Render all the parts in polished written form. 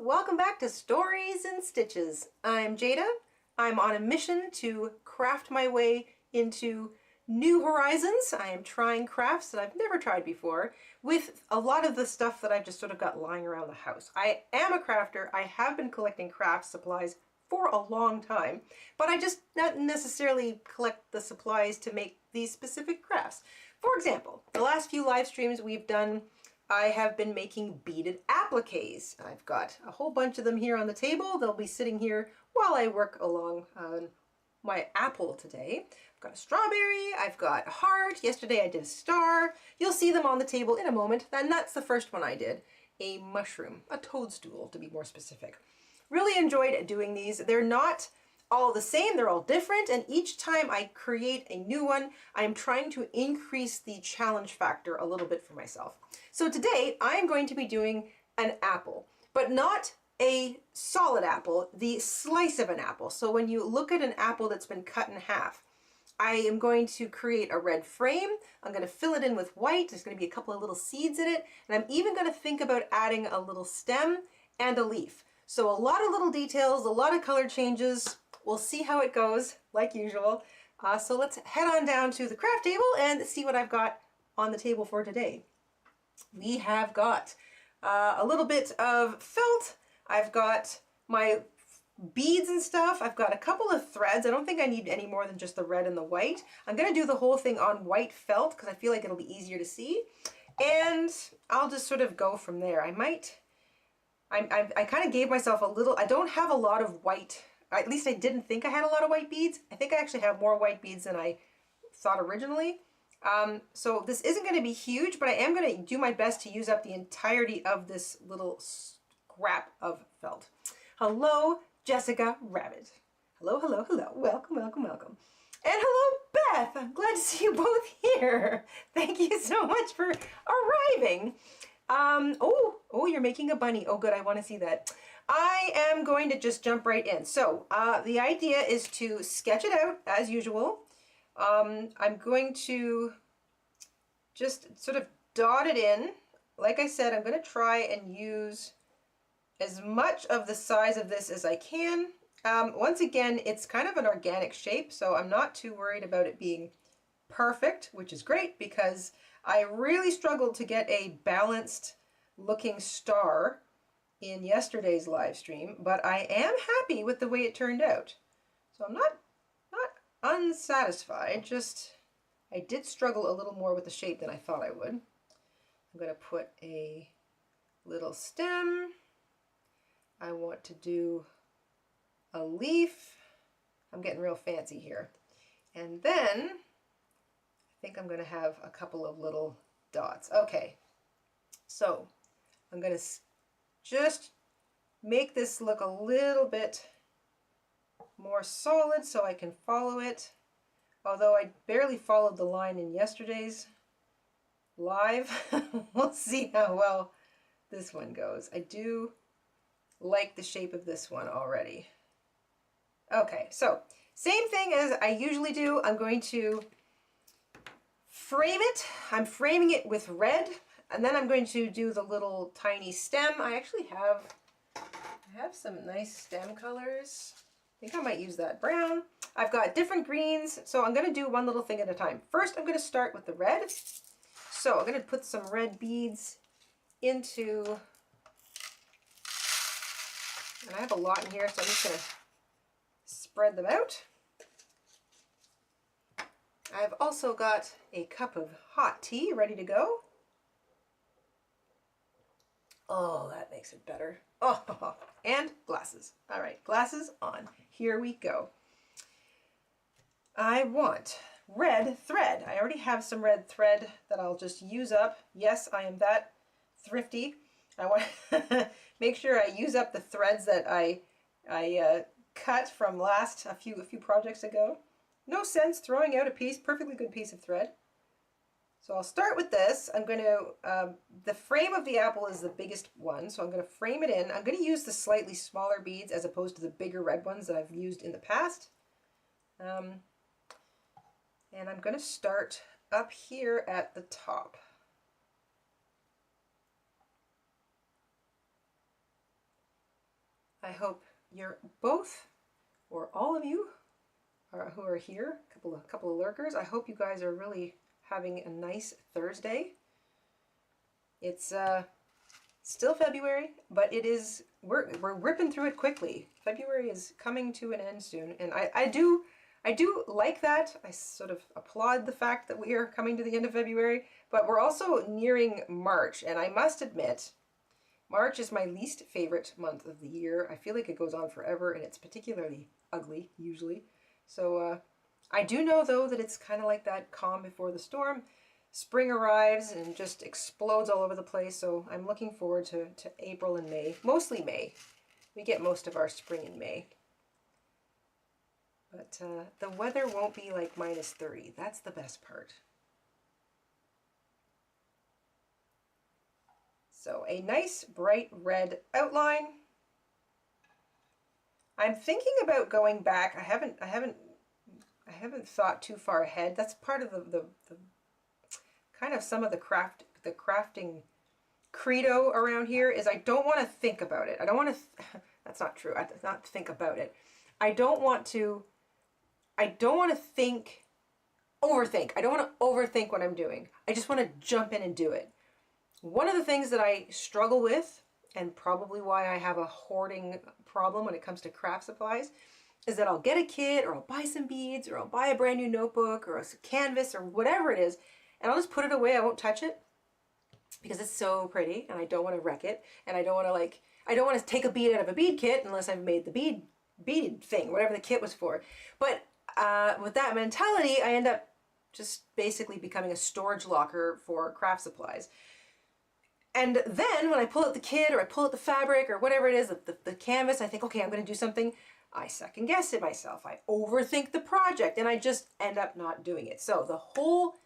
welcome back to Stories and Stitches. I'm Jada. I'm on a mission to craft my way into new horizons. I am trying crafts that I've never tried before with a lot of the stuff that I've just sort of got lying around the house. I am a crafter. I have been collecting craft supplies for a long time, but I just not necessarily collect the supplies to make these specific crafts. For example, the last few live streams we've done, I have been making beaded appliques. I've got a whole bunch of them here on the table. They'll be sitting here while I work along on my apple today. I've got a strawberry, I've got a heart. Yesterday I did a star. You'll see them on the table in a moment. And that's the first one I did, a mushroom, a toadstool to be more specific. Really enjoyed doing these. They're not all the same, they're all different, and each time I create a new one, I'm trying to increase the challenge factor a little bit for myself. So today I'm going to be doing an apple, but not a solid apple, the slice of an apple. So when you look at an apple that's been cut in half, I am going to create a red frame. I'm going to fill it in with white. There's going to be a couple of little seeds in it, and I'm even going to think about adding a little stem and a leaf. So a lot of little details, a lot of color changes. We'll see how it goes, like usual. So let's head on down to the craft table and see what I've got on the table for today. We have got a little bit of felt. I've got my beads and stuff. I've got a couple of threads. I don't think I need any more than just the red and the white. I'm going to do the whole thing on white felt because I feel like it'll be easier to see. And I'll just sort of go from there. I kind of gave myself a little, I don't have a lot of white, at least I didn't think I had a lot of white beads. I think I actually have more white beads than I thought originally. So this isn't going to be huge, but I am going to do my best to use up the entirety of this little scrap of felt. Hello, Jessica Rabbit. Hello, hello, hello. Welcome, welcome, welcome. And hello, Beth. I'm glad to see you both here. Thank you so much for arriving. Oh, you're making a bunny. Oh, good. I want to see that. I am going to just jump right in. So the idea is to sketch it out as usual. I'm going to just sort of dot it in. Like I said, I'm going to try and use as much of the size of this as I can. Once again, it's kind of an organic shape, so I'm not too worried about it being perfect, which is great because I really struggled to get a balanced looking star in yesterday's live stream, but I am happy with the way it turned out. So I'm not unsatisfied, just I did struggle a little more with the shape than I thought I would. I'm going to put a little stem. I want to do a leaf. I'm getting real fancy here. And then I think I'm going to have a couple of little dots. Okay, so I'm going to just make this look a little bit more solid so I can follow it. Although I barely followed the line in yesterday's live. We'll see how well this one goes. I do like the shape of this one already. Okay, so same thing as I usually do. I'm going to frame it. I'm framing it with red, and then I'm going to do the little tiny stem. I actually have some nice stem colors. I think I might use that brown. I've got different greens, so I'm going to do one little thing at a time. First, I'm going to start with the red. So I'm going to put some red beads into, and I have a lot in here, so I'm just going to spread them out. I've also got a cup of hot tea ready to go. Oh, that makes it better. Oh, and glasses. All right, glasses on. Here we go. I want red thread. I already have some red thread that I'll just use up. Yes, I am that thrifty. I want to make sure I use up the threads that I cut from a few projects ago. No sense throwing out a perfectly good piece of thread. So I'll start with this. I'm going to, the frame of the apple is the biggest one, so I'm going to frame it in. I'm going to use the slightly smaller beads as opposed to the bigger red ones that I've used in the past. And I'm going to start up here at the top. I hope you're both, or all of you, who are here, a couple of lurkers. I hope you guys are really having a nice Thursday. It's still February, but we're ripping through it quickly. February is coming to an end soon, and I do like that. I sort of applaud the fact that we are coming to the end of February, but we're also nearing March, and I must admit, March is my least favorite month of the year. I feel like it goes on forever, and it's particularly ugly, usually. So I do know, though, that it's kind of like that calm before the storm. Spring arrives and just explodes all over the place, so I'm looking forward to April and May. Mostly May. We get most of our spring in May. But the weather won't be like -30. That's the best part. So a nice bright red outline. I'm thinking about going back. I haven't thought too far ahead. That's part of the kind of some of the crafting credo around here is I don't want to think about it. I don't want to that's not true. Not think about it. I don't want to overthink. I don't want to overthink what I'm doing. I just want to jump in and do it. One of the things that I struggle with, and probably why I have a hoarding problem when it comes to craft supplies, is that I'll get a kit, or I'll buy some beads, or I'll buy a brand new notebook, or a canvas, or whatever it is, and I'll just put it away. I won't touch it because it's so pretty, and I don't want to wreck it, and I don't want to take a bead out of a bead kit unless I've made the beaded thing, whatever the kit was for. But with that mentality, I end up just basically becoming a storage locker for craft supplies. And then when I pull out the kit, or I pull out the fabric, or whatever it is, the canvas, I think, okay, I'm going to do something. I second guess it myself. I overthink the project, and I just end up not doing it. So the whole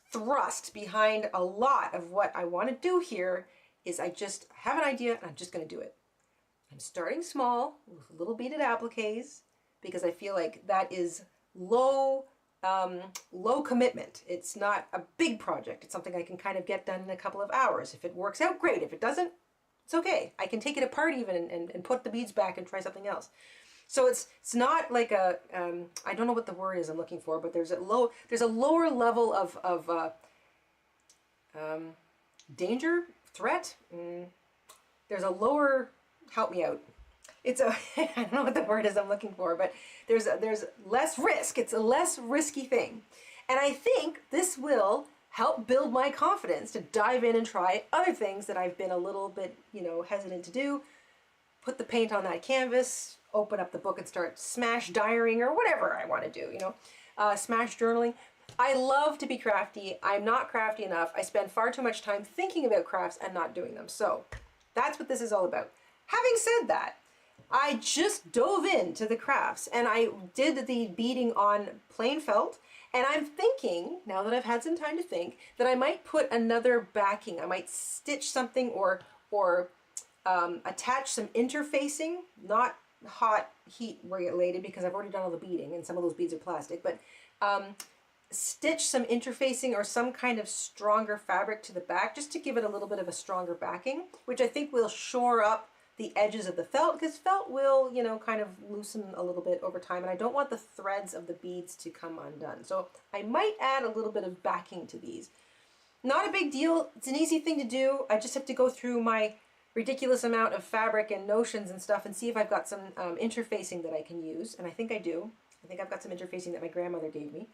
thrust behind a lot of what I want to do here is I just have an idea, and I'm just going to do it. I'm starting small with little beaded appliques because I feel like that is low commitment. It's not a big project. It's something I can kind of get done in a couple of hours. If it works out, great. If it doesn't, it's okay. I can take it apart even and put the beads back and try something else. So it's not like a I don't know what the word is I'm looking for, but there's a lower level of danger, threat. There's a lower, help me out. It's a I don't know what the word is I'm looking for, but there's less risk. It's a less risky thing. And I think this will help build my confidence to dive in and try other things that I've been a little bit, hesitant to do. Put the paint on that canvas, open up the book and start smash diarying or whatever I want to do, smash journaling. I love to be crafty. I'm not crafty enough. I spend far too much time thinking about crafts and not doing them. So that's what this is all about. Having said that, I just dove into the crafts and I did the beading on plain felt, and I'm thinking, now that I've had some time to think, that I might put another backing. I might stitch something or attach some interfacing, not hot heat related because I've already done all the beading and some of those beads are plastic, but stitch some interfacing or some kind of stronger fabric to the back just to give it a little bit of a stronger backing, which I think will shore up the edges of the felt, because felt will, kind of loosen a little bit over time, and I don't want the threads of the beads to come undone. So I might add a little bit of backing to these. Not a big deal. It's an easy thing to do. I just have to go through my ridiculous amount of fabric and notions and stuff and see if I've got some interfacing that I can use, and I think I do. I think I've got some interfacing that my grandmother gave me.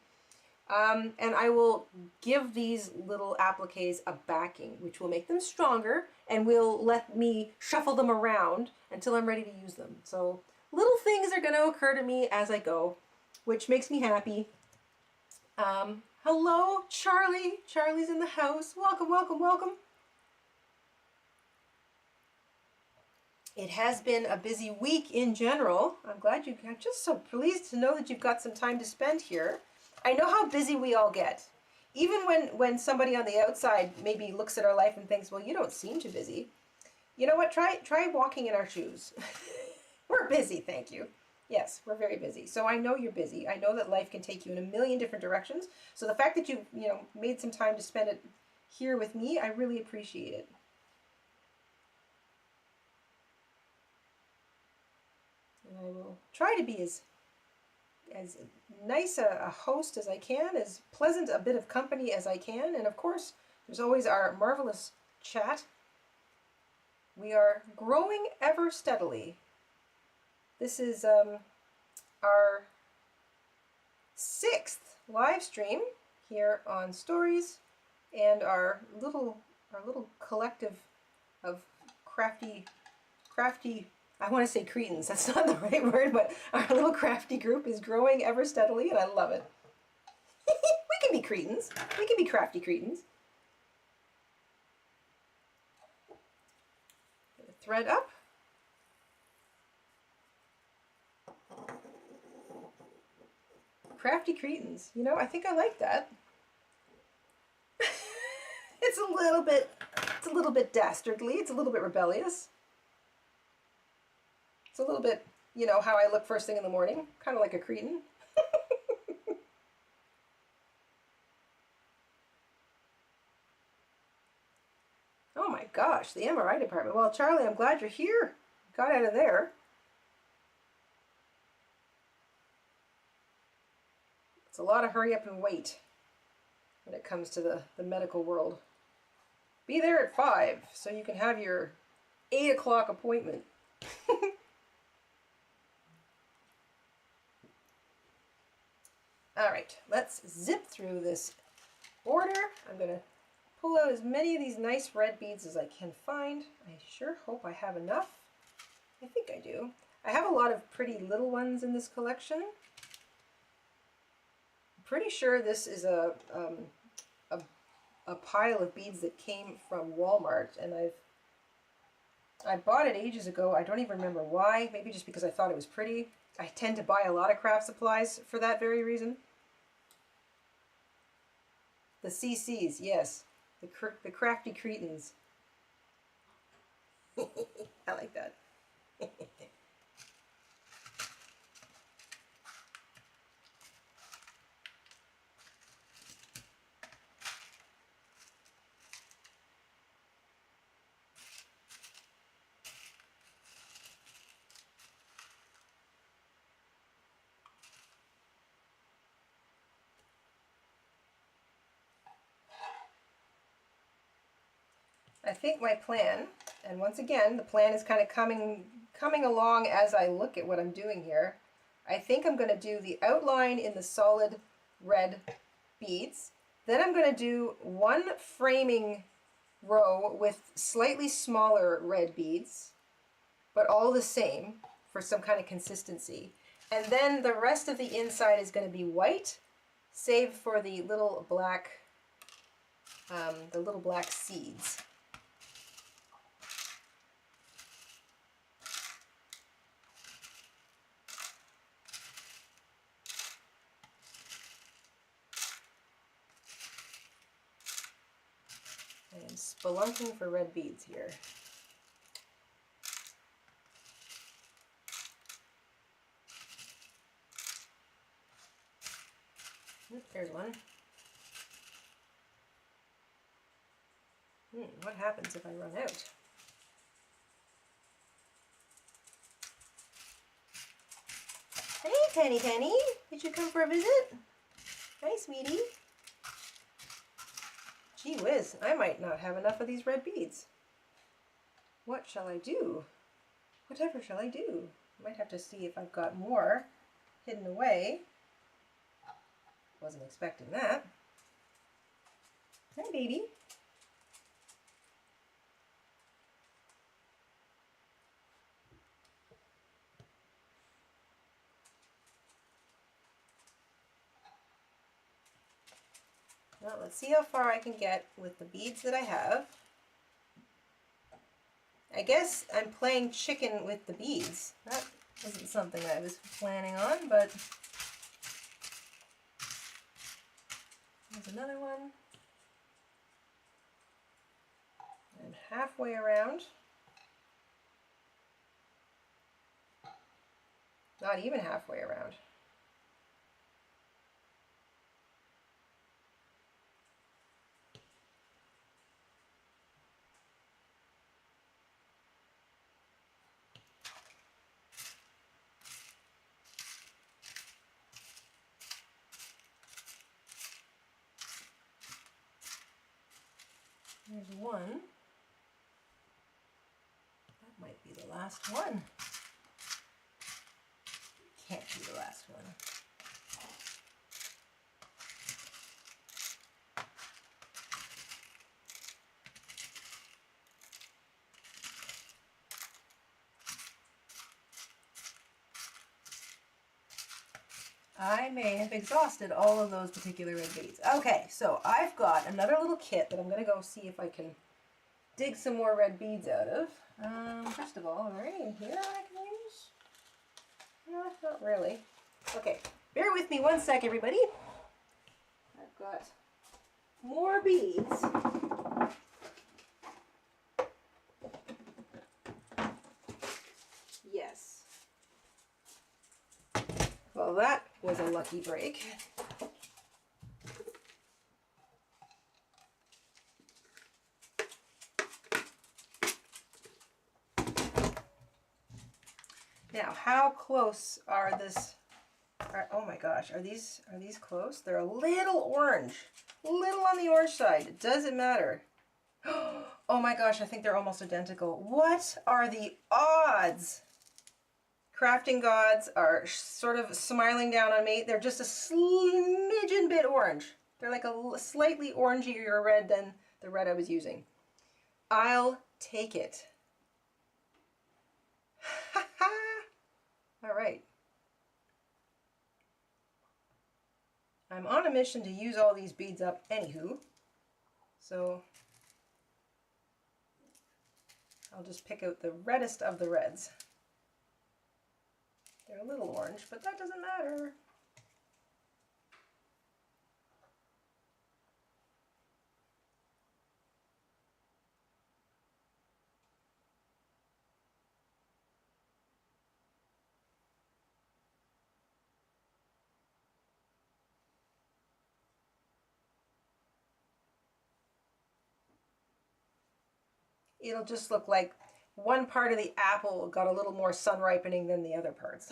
And I will give these little appliques a backing, which will make them stronger and will let me shuffle them around until I'm ready to use them. So little things are going to occur to me as I go, which makes me happy. Hello, Charlie. Charlie's in the house. Welcome, welcome, welcome. It has been a busy week in general. I'm just so pleased to know that you've got some time to spend here. I know how busy we all get. Even when somebody on the outside maybe looks at our life and thinks, well, you don't seem too busy. You know what? Try walking in our shoes. We're busy, thank you. Yes, we're very busy. So I know you're busy. I know that life can take you in a million different directions. So the fact that you made some time to spend it here with me, I really appreciate it. And I will try to be as nice a host as I can, as pleasant a bit of company as I can, and of course there's always our marvelous chat. We are growing ever steadily. This is our 6th live stream here on Stories, and our little collective of crafty, I want to say cretins, that's not the right word, but our little crafty group is growing ever steadily, and I love it. We can be cretins. We can be crafty cretins. Get a thread up. Crafty cretins. You know, I think I like that. It's a little bit dastardly. It's a little bit rebellious. It's a little bit, you know, how I look first thing in the morning, kind of like a cretin. Oh my gosh, the MRI department. Well, Charlie, I'm glad you're here. Got out of there. It's a lot of hurry up and wait when it comes to the medical world. Be there at 5 so you can have your 8 o'clock appointment. All right, let's zip through this border. I'm going to pull out as many of these nice red beads as I can find. I sure hope I have enough. I think I do. I have a lot of pretty little ones in this collection. I'm pretty sure this is a pile of beads that came from Walmart, and I bought it ages ago. I don't even remember why. Maybe just because I thought it was pretty. I tend to buy a lot of craft supplies for that very reason. The CCs, yes. The crafty cretins. I like that. I think my plan, and once again, the plan is kind of coming along as I look at what I'm doing here. I think I'm going to do the outline in the solid red beads. Then I'm going to do one framing row with slightly smaller red beads, but all the same for some kind of consistency. And then the rest of the inside is going to be white, save for the little black seeds. I am spelunking for red beads here. There's one. What happens if I run out? Hey, Penny, did you come for a visit? Hi, sweetie. Gee whiz, I might not have enough of these red beads. What shall I do? Whatever shall I do? I might have to see if I've got more hidden away. Wasn't expecting that. Hi, baby. Well, let's see how far I can get with the beads that I have. I guess I'm playing chicken with the beads. That wasn't something I was planning on, but there's another one. And halfway around. Not even halfway around. There's one. That might be the last one. Can't be the last one. I may have exhausted all of those particular red beads. Okay, so I've got another little kit that I'm going to go see if I can dig some more red beads out of. First of all, are there any in here I can use? No, not really. Okay, bear with me one sec, everybody. I've got more beads. Yes. Well, that was a lucky break. Now, how close are this? Oh my gosh, are these close? They're a little orange, a little on the orange side. It doesn't matter. Oh my gosh, I think they're almost identical. What are the odds? Crafting gods are sort of smiling down on me. They're just a smidgen bit orange. They're like a slightly orangier red than the red I was using. I'll take it. All right. I'm on a mission to use all these beads up anywho. So I'll just pick out the reddest of the reds. They're a little orange, but that doesn't matter. It'll just look like one part of the apple got a little more sun ripening than the other parts.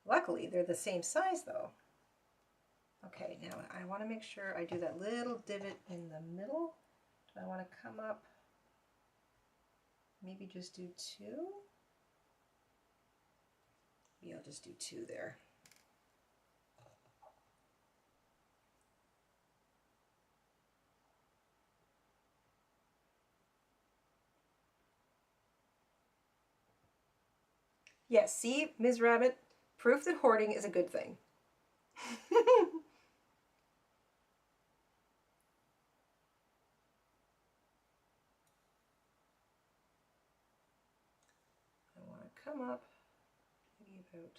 Luckily, they're the same size though. Okay, now I want to make sure I do that little divot in the middle. Do I want to come up, maybe just do two? Maybe I'll just do two there. Yes, see, Ms. Rabbit, proof that hoarding is a good thing. I want to come up maybe about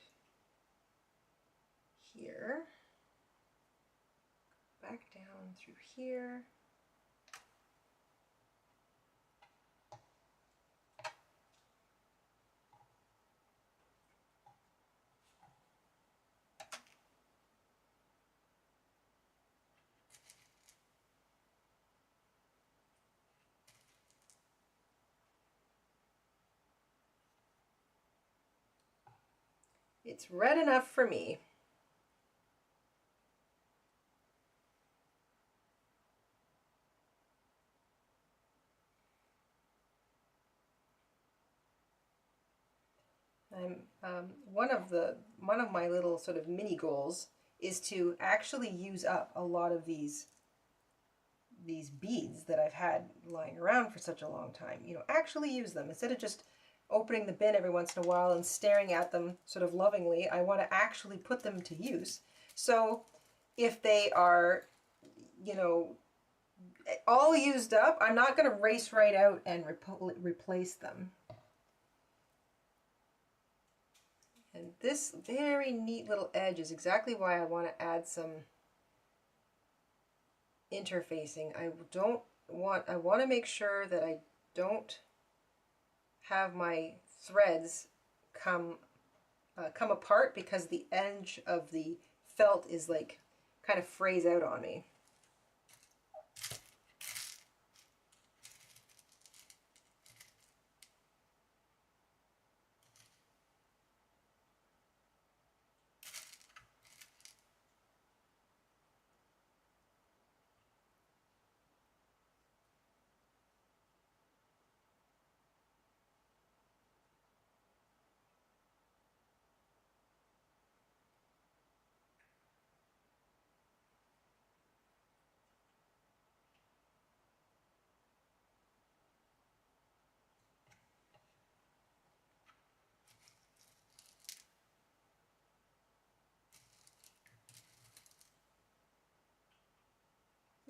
here, back down through here. It's red enough for me. One of my little sort of mini goals is to actually use up a lot of these beads that I've had lying around for such a long time. You know, actually use them instead of just opening the bin every once in a while and staring at them sort of lovingly. I want to actually put them to use. So if they are, you know, all used up, I'm not going to race right out and replace them. And this very neat little edge is exactly why I want to add some interfacing. I want to make sure that I don't have my threads come apart because the edge of the felt is like kind of frays out on me.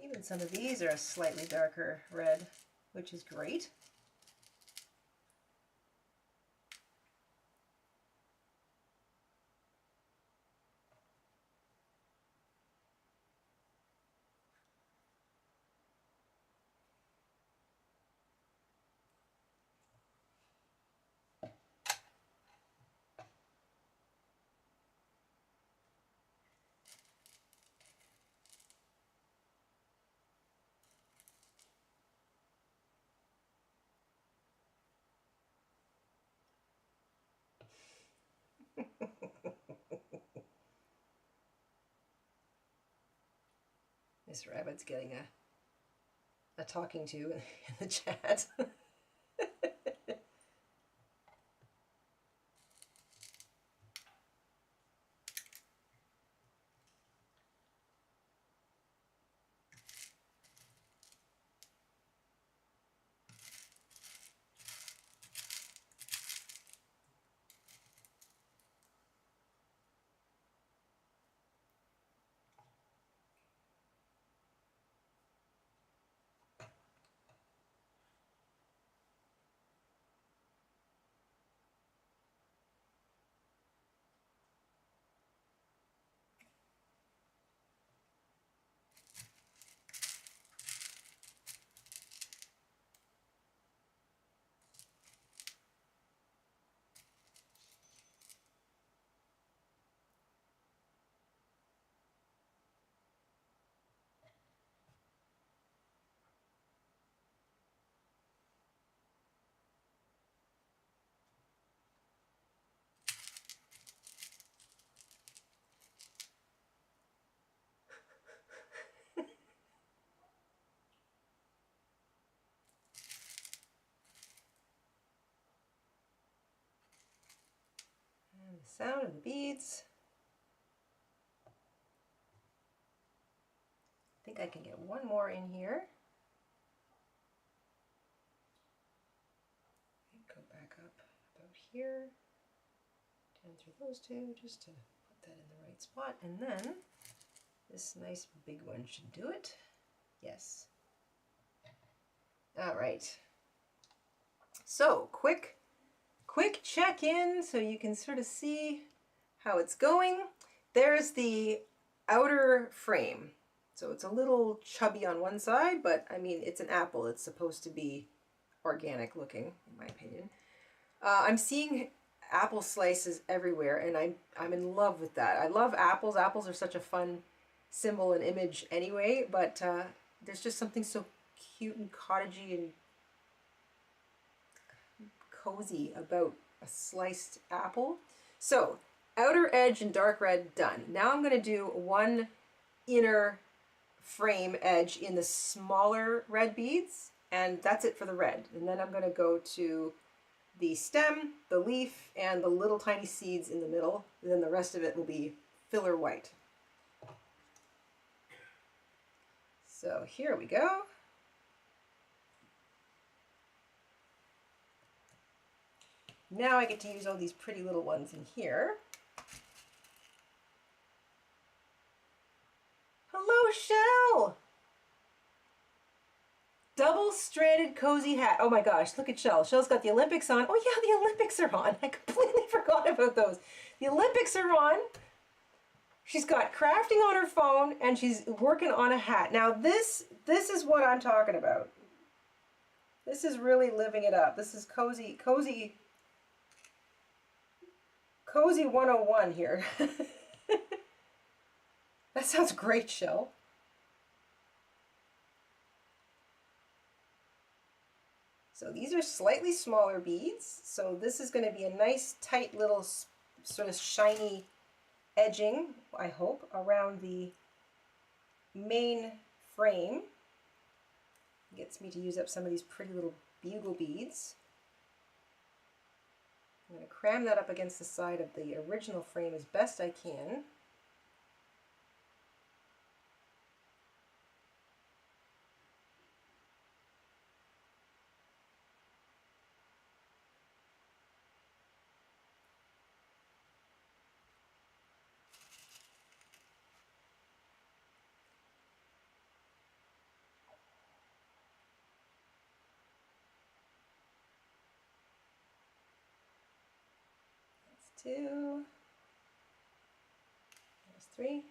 Even some of these are a slightly darker red, which is great. This rabbit's getting a talking to in the chat. And the sound of the beads. I think I can get one more in here. And go back up about here. Down through those two, just to put that in the right spot. And then this nice big one should do it. Yes. All right. So quick check-in so you can sort of see how it's going. There's the outer frame. So it's a little chubby on one side, but I mean, it's an apple. It's supposed to be organic looking, in my opinion. I'm seeing apple slices everywhere, and I'm in love with that. I love apples. Apples are such a fun symbol and image anyway, but there's just something so cute and cottagey and cozy about a sliced apple. So outer edge and dark red done. Now I'm going to do one inner frame edge in the smaller red beads, and that's it for the red. And then I'm going to go to the stem, the leaf, and the little tiny seeds in the middle, and then the rest of it will be filler white. So here we go. Now I get to use all these pretty little ones in here. Hello, Shell! Double-stranded cozy hat. Oh my gosh, look at Shell. Shell's got the Olympics on. Oh yeah, the Olympics are on. I completely forgot about those. The Olympics are on. She's got crafting on her phone and she's working on a hat. Now this is what I'm talking about. This is really living it up. This is cozy 101 here. That sounds great, Shell. So these are slightly smaller beads. So this is going to be a nice tight little sort of shiny edging, I hope, around the main frame. Gets me to use up some of these pretty little bugle beads. I'm going to cram that up against the side of the original frame as best I can. 2. Minus 3.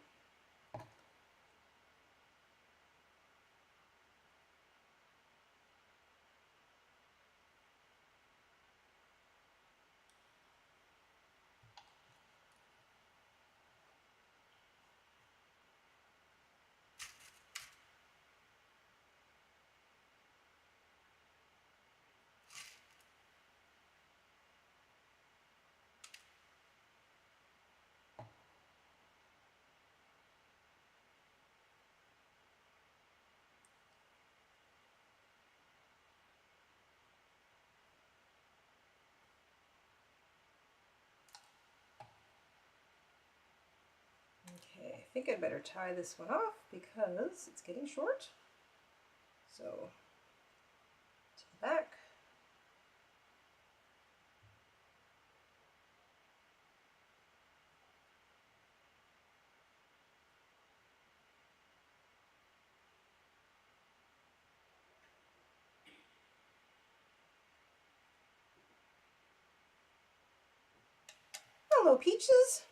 Okay, I think I'd better tie this one off because it's getting short. So, to the back. Hello, Peaches.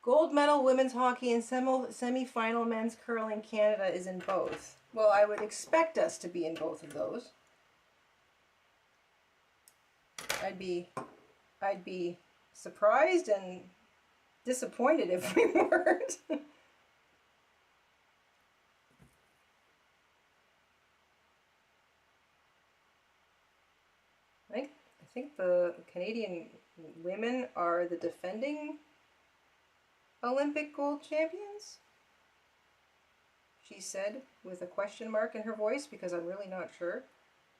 Gold medal women's hockey and semi-final men's curling. Canada is in both. Well, I would expect us to be in both of those. I'd be surprised and disappointed if we weren't. I think the Canadian women are the defending Olympic gold champions, she said with a question mark in her voice, because I'm really not sure.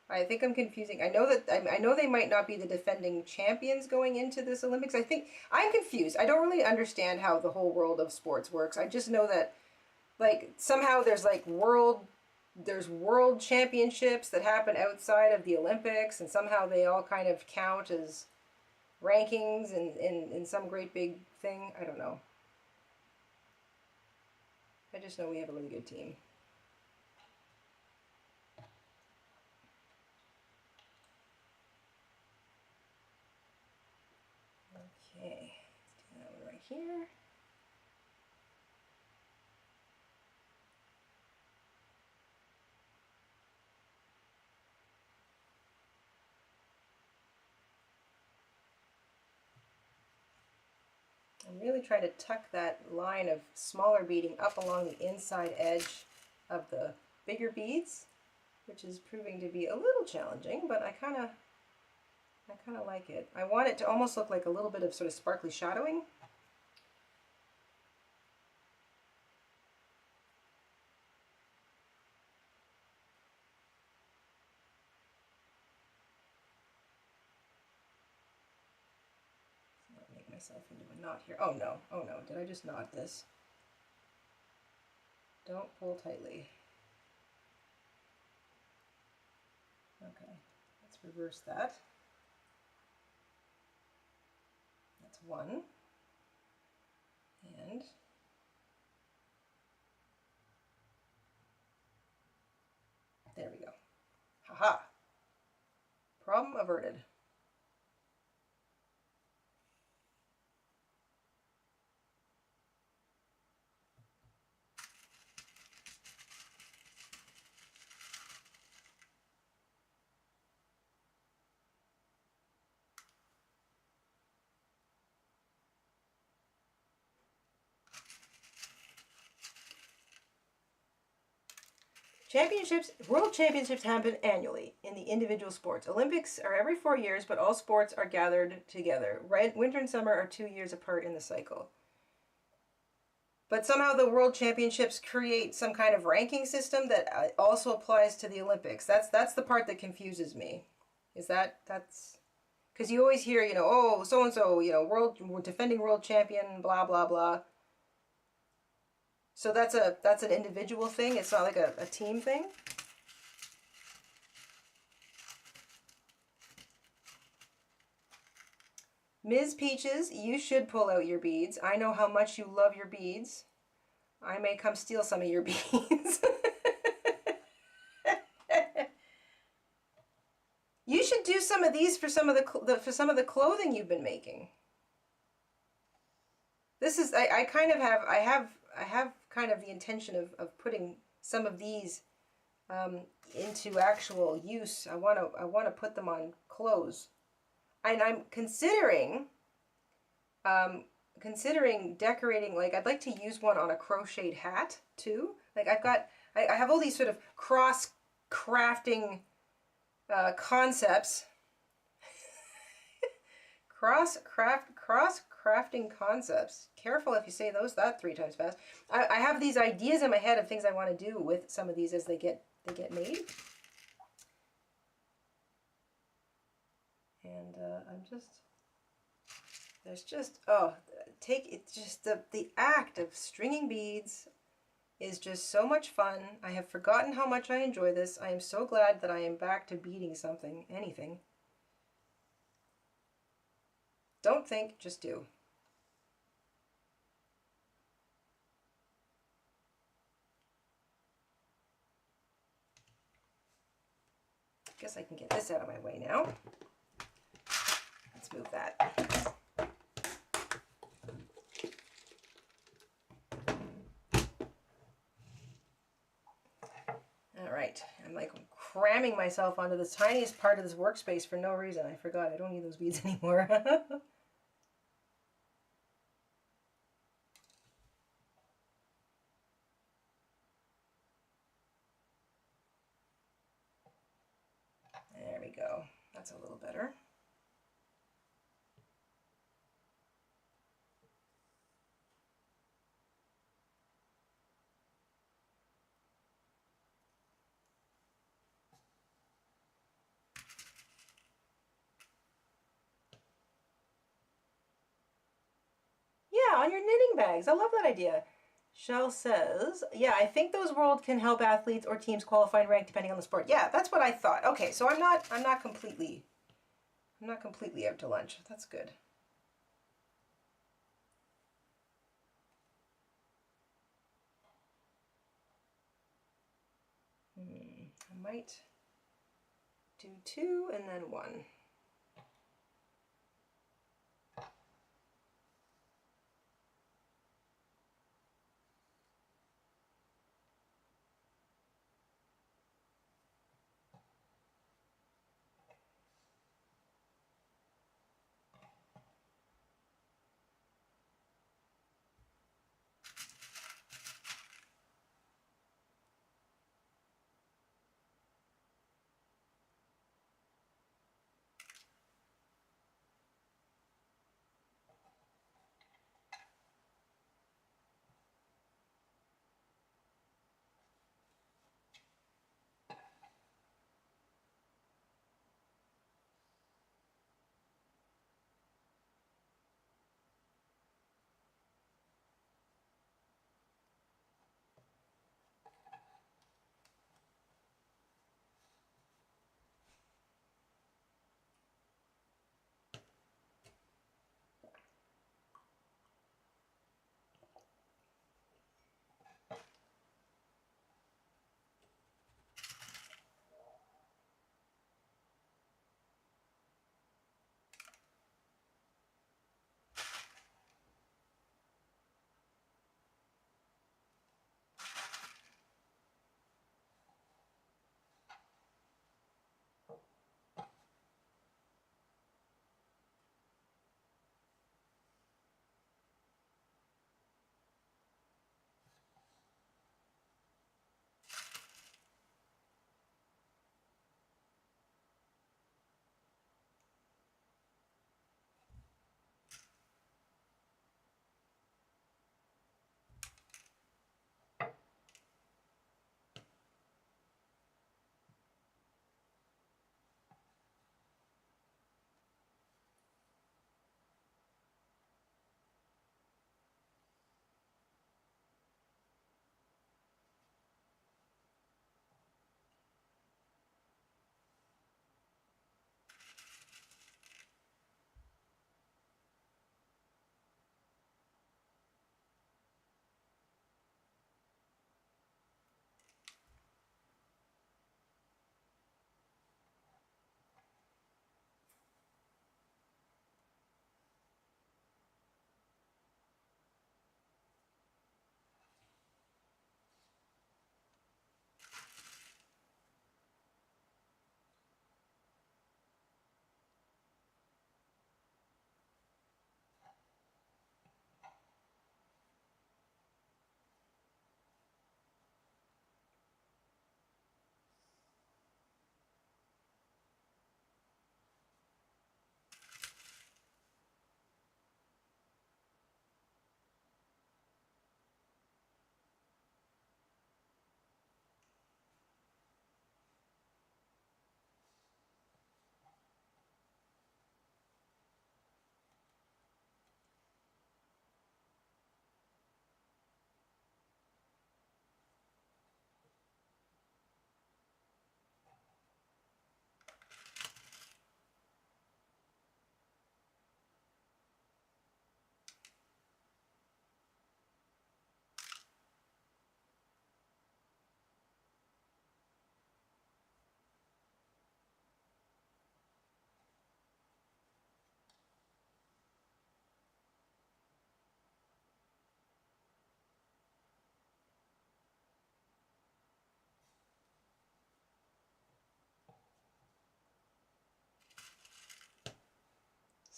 I think I'm confusing. I know they might not be the defending champions going into this Olympics. I think I'm confused. I don't really understand how the whole world of sports works. I just know that like somehow there's like world championships that happen outside of the Olympics, and somehow they all kind of count as rankings in some great big thing. I don't know. I just know we have a really good team. Okay, let's do that one right here. I'm really trying to tuck that line of smaller beading up along the inside edge of the bigger beads, which is proving to be a little challenging, but I kind of like it. I want it to almost look like a little bit of sort of sparkly shadowing. Make myself into a knot here. Oh no, did I just knot this? Don't pull tightly. Okay, let's reverse that. That's one. And there we go. Haha. Problem averted. World championships happen annually in the individual sports. Olympics are every 4 years, but all sports are gathered together. Winter and summer are 2 years apart in the cycle. But somehow the world championships create some kind of ranking system that also applies to the Olympics. That's the part that confuses me. That's because you always hear, oh, so and so, defending world champion, blah blah blah. So that's an individual thing. It's not like a team thing. Ms. Peaches, you should pull out your beads. I know how much you love your beads. I may come steal some of your beads. You should do some of these for some of the clothing you've been making. This is I kind of have I have kind of the intention of putting some of these into actual use. I want to put them on clothes, and I'm considering decorating. Like I'd like to use one on a crocheted hat too. Like I have all these sort of cross crafting concepts. Cross crafting concepts. Careful if you say that 3 times fast. I have these ideas in my head of things I want to do with some of these as they get made. And the act of stringing beads is just so much fun. I have forgotten how much I enjoy this. I am so glad that I am back to beading something, anything. Don't think, just do. Guess I can get this out of my way now. Let's move that. All right, I'm like cramming myself onto the tiniest part of this workspace for no reason. I forgot I don't need those beads anymore. There we go. That's a little better. Yeah, on your knitting bags. I love that idea. Shell says, yeah, I think those world can help athletes or teams qualify and rank depending on the sport. Yeah, that's what I thought. Okay, so I'm not completely out to lunch. That's good. I might do 2 and then 1.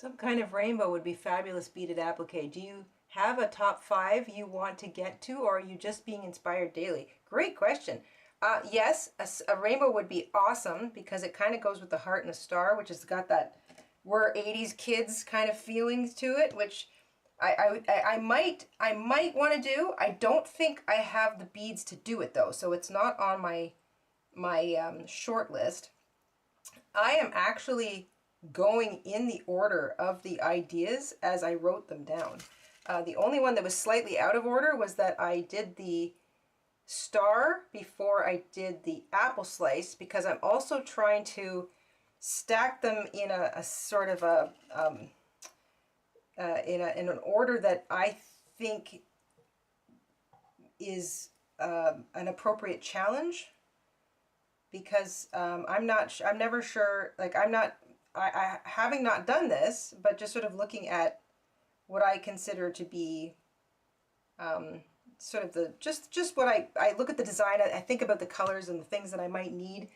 Some kind of rainbow would be fabulous beaded applique. Do you have a top 5 you want to get to, or are you just being inspired daily? Great question. Yes, a rainbow would be awesome because it kind of goes with the heart and the star, which has got that we're 80s kids kind of feelings to it, which I might want to do. I don't think I have the beads to do it though, so it's not on my short list. I am actually going in the order of the ideas as I wrote them down. The only one that was slightly out of order was that I did the star before I did the apple slice, because I'm also trying to stack them in a sort of a in an order that I think is an appropriate challenge, because I'm never sure, like I having not done this, but just sort of looking at what I consider to be sort of the just what I look at the design. I think about the colors and the things that I might need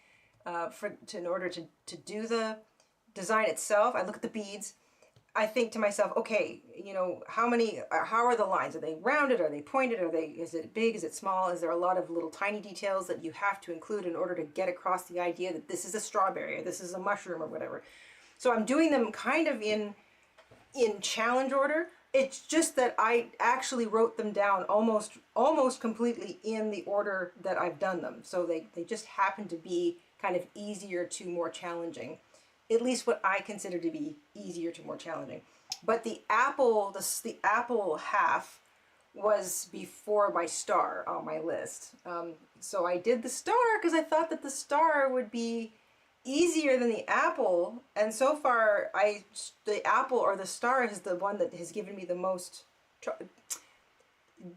in order to do the design itself. I look at the beads. I think to myself, okay, you know, how are the lines? Are they rounded? Are they pointed? Is it big? Is it small? Is there a lot of little tiny details that you have to include in order to get across the idea that this is a strawberry or this is a mushroom or whatever? So I'm doing them kind of in challenge order. It's just that I actually wrote them down almost completely in the order that I've done them. So they just happen to be kind of easier to more challenging. At least what I consider to be easier to more challenging. But the apple half was before my star on my list. So I did the star because I thought that the star would be easier than the apple. And so far, the apple or the star is the one that has given me the most.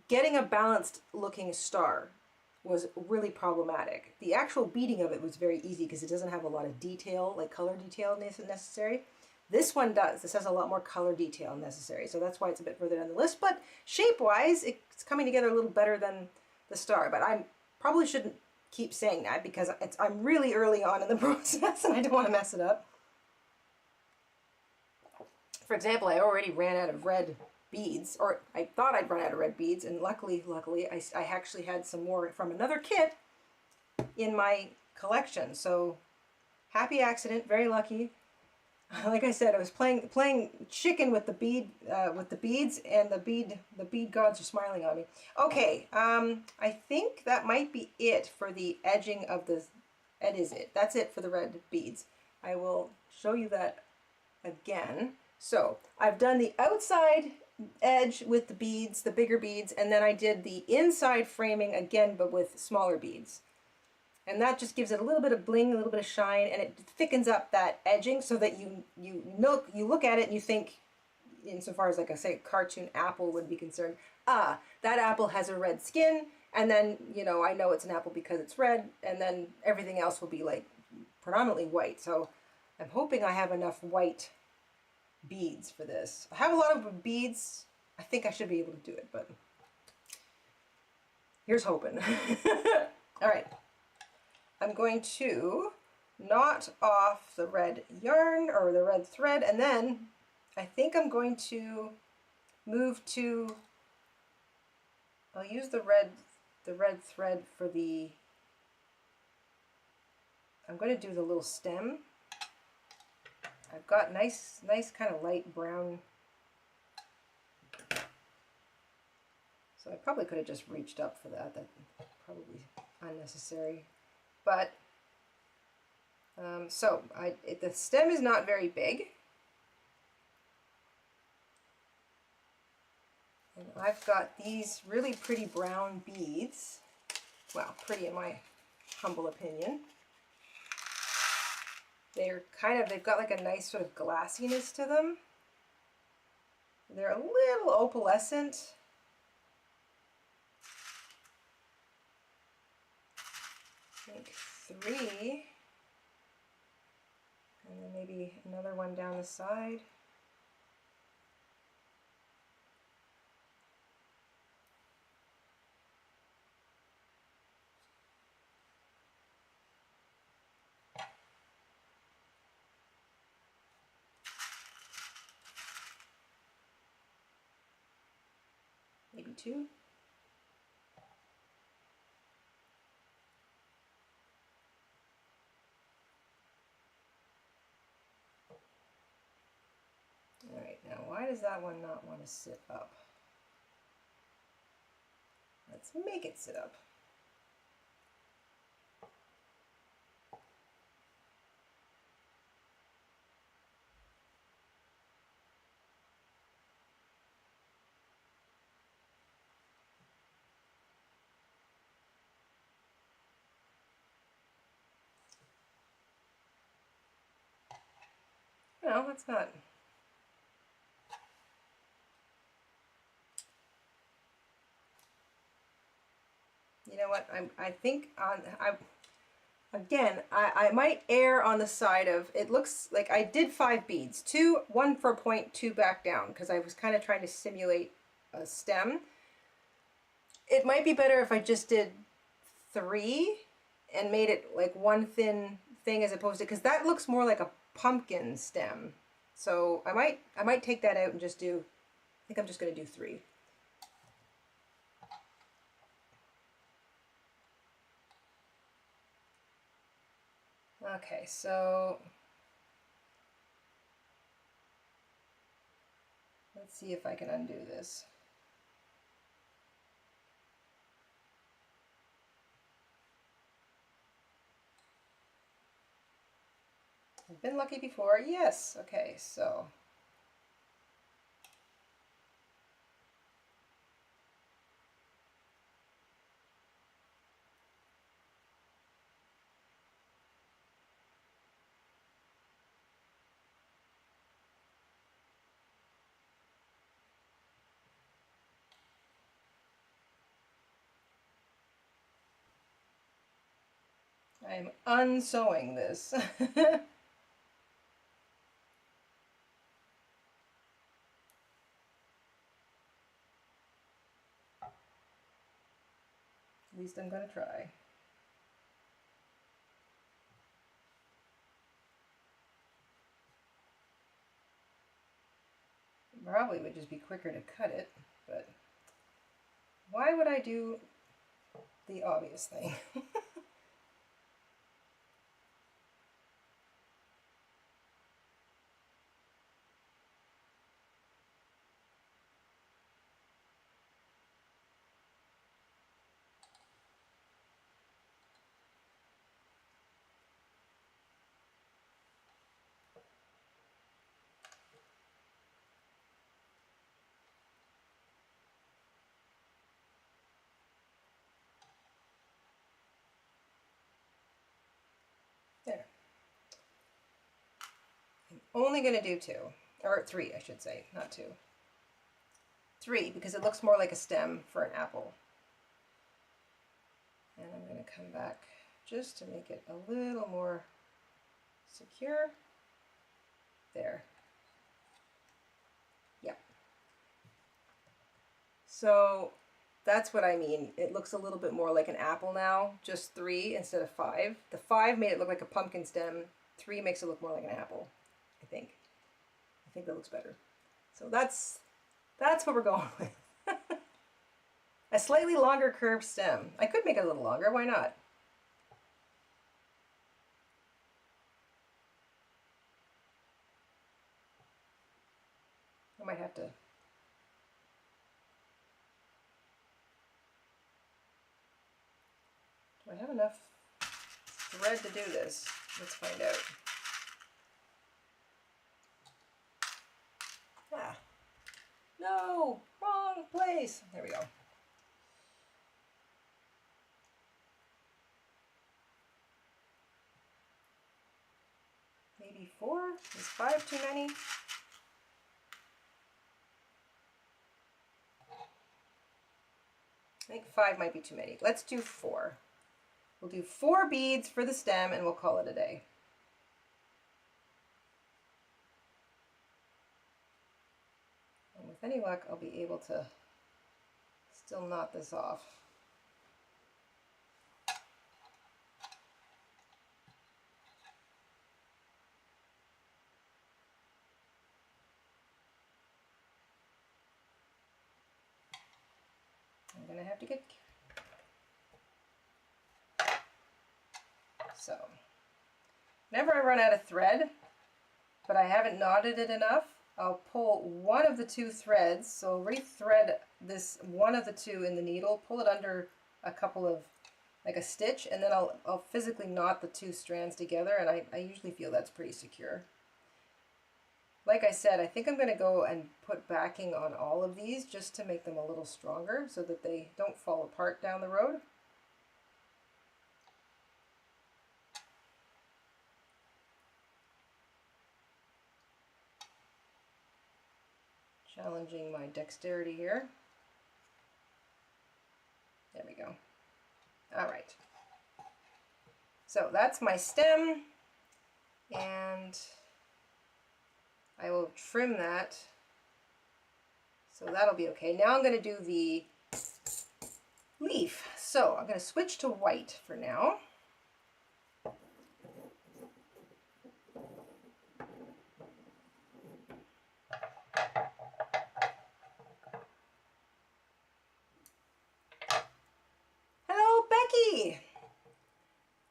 Getting a balanced looking star was really problematic. The actual beading of it was very easy because it doesn't have a lot of detail, like color detail necessary. This one does. This has a lot more color detail necessary, so that's why it's a bit further down the list. But shape-wise, it's coming together a little better than the star. But I probably shouldn't keep saying that because I'm really early on in the process and I don't want to mess it up. For example, I already ran out of red beads, or I thought I'd run out of red beads, and luckily I actually had some more from another kit in my collection. So happy accident, very lucky. Like I said, I was playing chicken with the beads, and the bead gods are smiling on me. Okay, I think that might be it for the edging of the. That is it. That's it for the red beads. I will show you that again. So I've done the outside edge with the beads, the bigger beads, and then I did the inside framing again, but with smaller beads. And that just gives it a little bit of bling, a little bit of shine, and it thickens up that edging so that you look at it and you think, insofar as, like I say, cartoon apple would be concerned, that apple has a red skin, and then, you know, I know it's an apple because it's red, and then everything else will be like predominantly white. So I'm hoping I have enough white beads for this. I have a lot of beads. I think I should be able to do it, but here's hoping. All right. I'm going to knot off the red yarn or the red thread, and then I think I'm going to move to, I'll use the red thread for the, I'm going to do the little stem. I've got nice kind of light brown. So I probably could have just reached up for that. That's probably unnecessary. But, so the stem is not very big. And I've got these really pretty brown beads. Well, pretty in my humble opinion. They've got like a nice sort of glassiness to them. They're a little opalescent. I think 3. And then maybe another one down the side. maybe 2. All right, now why does that one not want to sit up? Let's make it sit up. No, that's not. You know what? I think I might err on the side of, it looks like I did 5 beads, 1 for a point, 2 back down, because I was kind of trying to simulate a stem. It might be better if I just did 3 and made it like one thin thing as opposed to, because that looks more like a pumpkin stem. So I might take that out and just do, I think I'm just going to do 3. Okay, so let's see if I can undo this. I've been lucky before, yes. Okay, so I'm unsewing this. At least I'm going to try. Probably would just be quicker to cut it, but why would I do the obvious thing? There. I'm only going to do 2, or 3 I should say, not 2. 3, because it looks more like a stem for an apple. And I'm going to come back just to make it a little more secure. There. Yep. So that's what I mean. It looks a little bit more like an apple now, just 3 instead of 5. The 5 made it look like a pumpkin stem. 3 makes it look more like an apple, I think. I think that looks better. So that's what we're going with. A slightly longer curved stem. I could make it a little longer, why not? I might have to. Do I have enough thread to do this? Let's find out. Ah. No! Wrong place! There we go. Maybe 4? Is 5 too many? I think 5 might be too many. Let's do 4. We'll do 4 beads for the stem and we'll call it a day. And with any luck, I'll be able to still knot this off. gonna have to get... So, whenever I run out of thread, but I haven't knotted it enough, I'll pull one of the two threads, so rethread this one of the two in the needle, pull it under a couple of, like a stitch, and then I'll physically knot the two strands together, and I usually feel that's pretty secure. Like I said, I think I'm going to go and put backing on all of these just to make them a little stronger so that they don't fall apart down the road. Challenging my dexterity here. There we go. All right. So that's my stem, and I will trim that. So that'll be okay. Now I'm going to do the leaf. So I'm going to switch to white for now. Hello, Becky!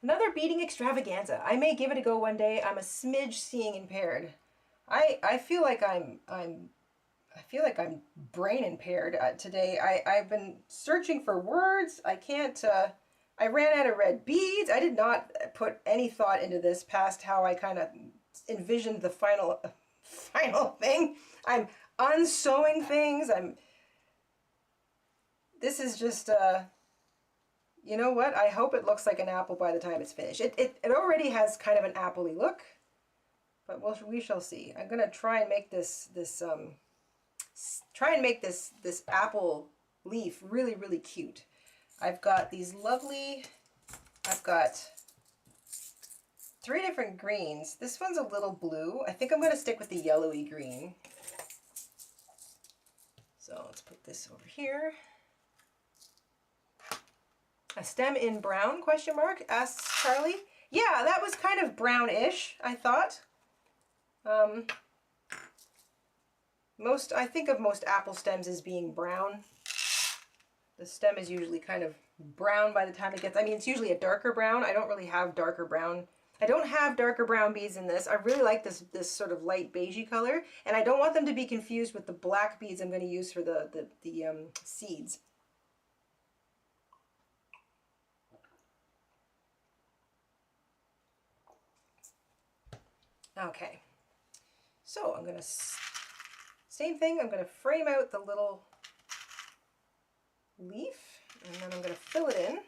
Another beading extravaganza. I may give it a go one day. I'm a smidge seeing impaired. I feel like I'm brain impaired today. I've been searching for words. I can't. I ran out of red beads. I did not put any thought into this past how I kind of envisioned the final thing. I'm unsewing things. This is just. You know what? I hope it looks like an apple by the time it's finished. It already has kind of an apple-y look, but we shall see. I'm gonna try and make this apple leaf really, really cute. I've got I've got 3 different greens. This one's a little blue. I think I'm gonna stick with the yellowy green. So let's put this over here. A stem in brown, question mark, asks Charlie. Yeah, that was kind of brownish, I thought. I think of most apple stems as being brown. The stem is usually kind of brown by the time it gets, I mean, it's usually a darker brown. I don't really have darker brown. I don't have darker brown beads in this. I really like this sort of light beigey color, and I don't want them to be confused with the black beads I'm going to use for the seeds. Okay, so I'm going to, same thing, I'm going to frame out the little leaf, and then I'm going to fill it in.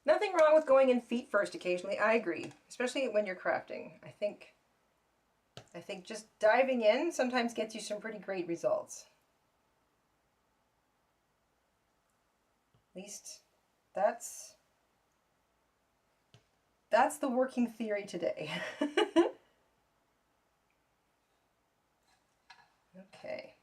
Nothing wrong with going in feet first occasionally. I agree, especially when you're crafting. I think just diving in sometimes gets you some pretty great results. At least that's the working theory today. Okay.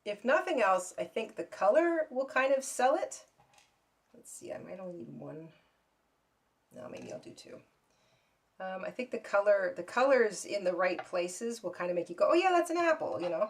If nothing else, I think the color will kind of sell it. Let's see, I might only need 1. No, maybe I'll do 2. I think the colors in the right places will kind of make you go, oh yeah, that's an apple, you know.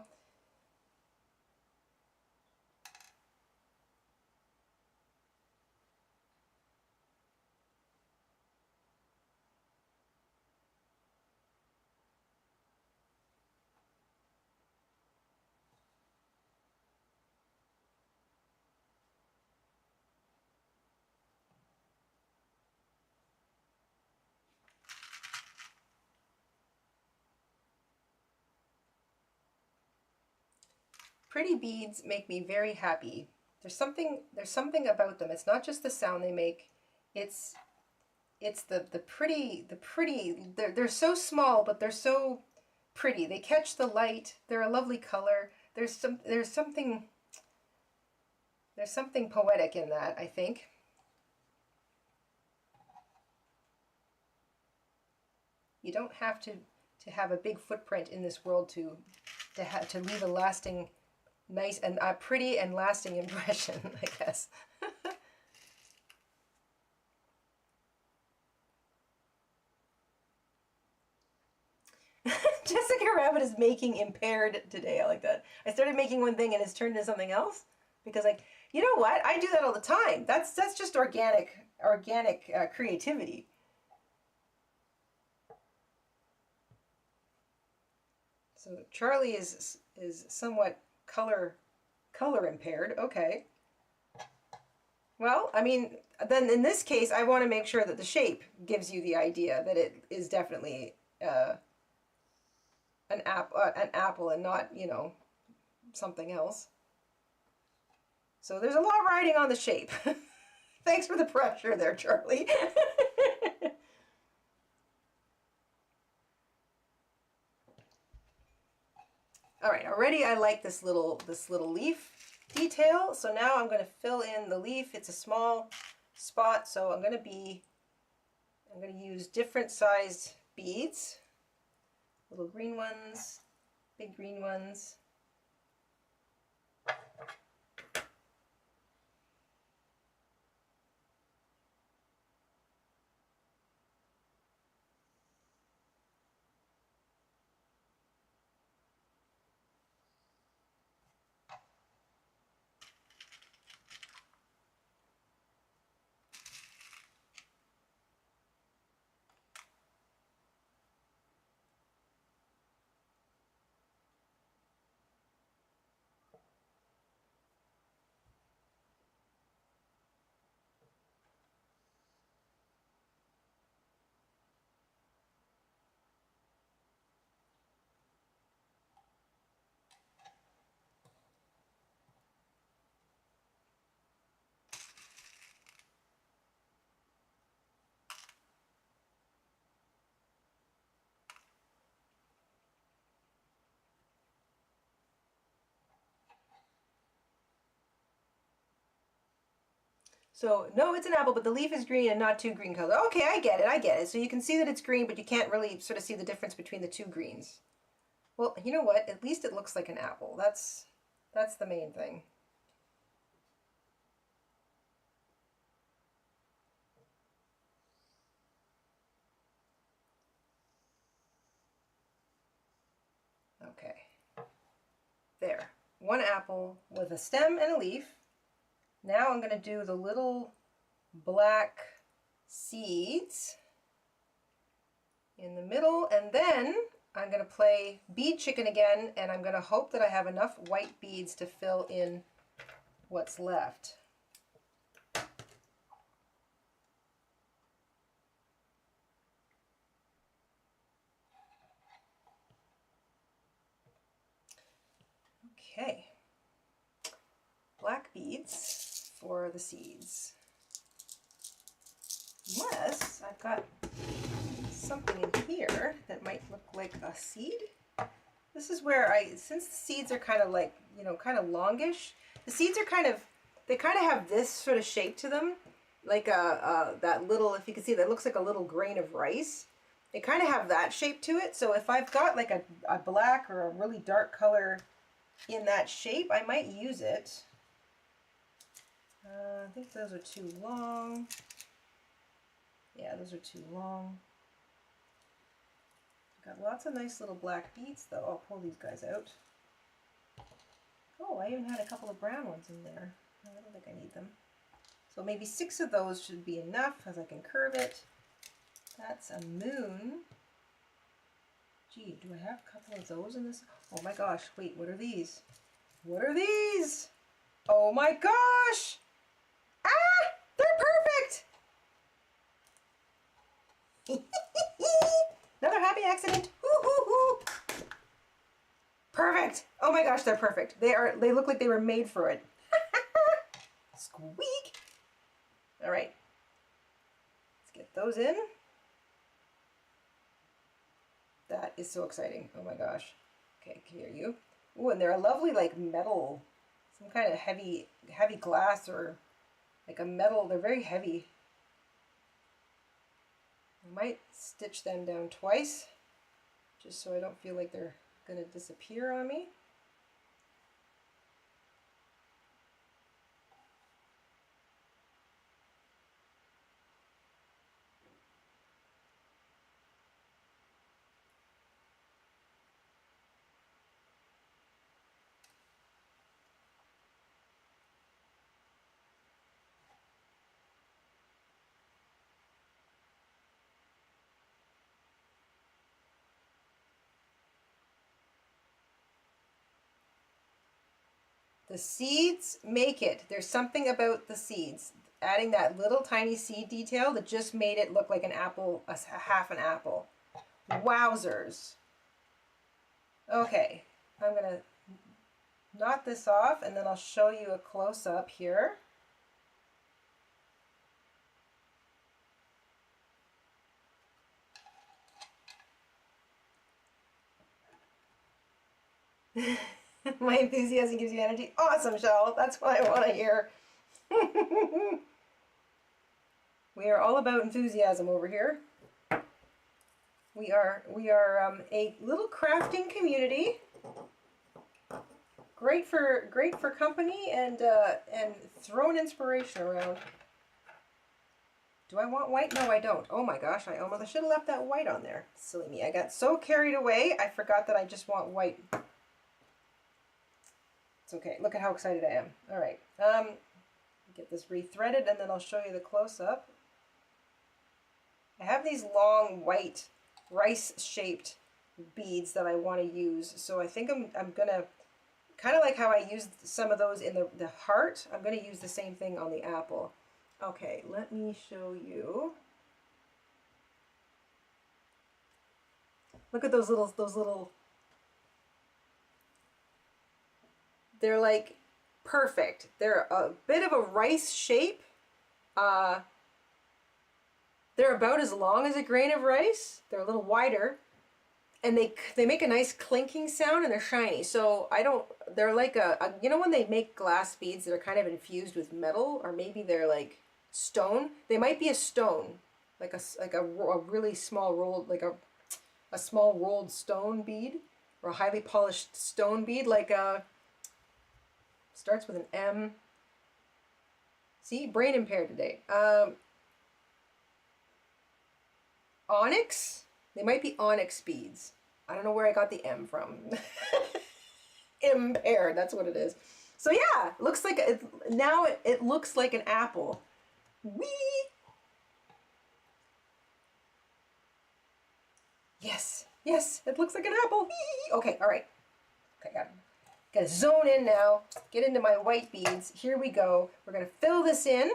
Pretty beads make me very happy. There's something about them. It's not just the sound they make. It's the pretty they're so small, but they're so pretty. They catch the light. They're a lovely color. There's something poetic in that, I think. You don't have to have a big footprint in this world to leave a lasting, nice and pretty and lasting impression, I guess. Jessica Rabbit is making impaired today. I like that. I started making one thing and it's turned into something else because, like, you know what? I do that all the time. That's just organic creativity. So Charlie is somewhat color impaired. Okay. Well, I mean, then in this case, I want to make sure that the shape gives you the idea that it is definitely an apple and not, you know, something else. So there's a lot riding on the shape. Thanks for the pressure there, Charlie. All right, already I like this little leaf detail. So now I'm going to fill in the leaf. It's a small spot, so I'm going to use different sized beads. Little green ones, big green ones. So, no, it's an apple, but the leaf is green and not two green colors. Okay, I get it. So you can see that it's green, but you can't really sort of see the difference between the two greens. Well, you know what? At least it looks like an apple. That's the main thing. Okay. There. One apple with a stem and a leaf. Now I'm going to do the little black seeds in the middle, and then I'm going to play bead chicken again, and I'm going to hope that I have enough white beads to fill in what's left. Okay. Black beads for the seeds. Unless I've got something in here that might look like a seed. This is where since the seeds are kind of like, you know, kind of longish, the seeds are they kind of have this sort of shape to them, like that little, if you can see, that looks like a little grain of rice. They kind of have that shape to it. So if I've got like a black or a really dark color in that shape, I might use it. I think those are too long. Yeah, those are too long. Got lots of nice little black beads though. I'll pull these guys out. Oh, I even had a couple of brown ones in there. I don't think I need them. So maybe 6 of those should be enough as I can curve it. That's a moon. Gee, do I have a couple of those in this? Oh my gosh, wait, what are these? What are these? Oh my gosh! Ah! They're perfect! Another happy accident. Woo-hoo-hoo. Perfect. Oh my gosh, they're perfect. They look like they were made for it. Squeak. All right. Let's get those in. That is so exciting. Oh my gosh. Okay, can hear you. Ooh, and they're a lovely like metal, some kind of heavy glass or like a metal. They're very heavy. I might stitch them down twice just so I don't feel like they're gonna disappear on me. The seeds make it. There's something about the seeds. Adding that little tiny seed detail that just made it look like an apple, a half an apple. Wowzers. Okay, I'm gonna knot this off and then I'll show you a close-up here. My enthusiasm gives you energy. Awesome, Shell. That's what I want to hear. We are all about enthusiasm over here. We are a little crafting community. Great for company and throwing inspiration around. Do I want white? No, I don't. Oh my gosh, I should have left that white on there. Silly me. I got so carried away, I forgot that I just want white. It's okay. Look at how excited I am. All right. Get this rethreaded and then I'll show you the close-up. I have these long white rice-shaped beads that I want to use. So I think I'm gonna, kind of like how I used some of those in the heart, I'm gonna use the same thing on the apple. Okay, let me show you. Look at those little, they're like perfect. They're a bit of a rice shape. They're about as long as a grain of rice. They're a little wider. And they make a nice clinking sound and they're shiny. So they're like you know when they make glass beads that are kind of infused with metal, or maybe they're like stone? They might be a stone, like a really small rolled, like a small rolled stone bead, or a highly polished stone bead, like starts with an M. See, brain impaired today. Onyx? They might be onyx beads. I don't know where I got the M from. Impaired, that's what it is. So yeah, looks like now it looks like an apple. Whee! Yes, yes, it looks like an apple. Whee! Okay, all right. Okay, gotta zone in now. Get into my white beads. Here we go. We're gonna fill this in.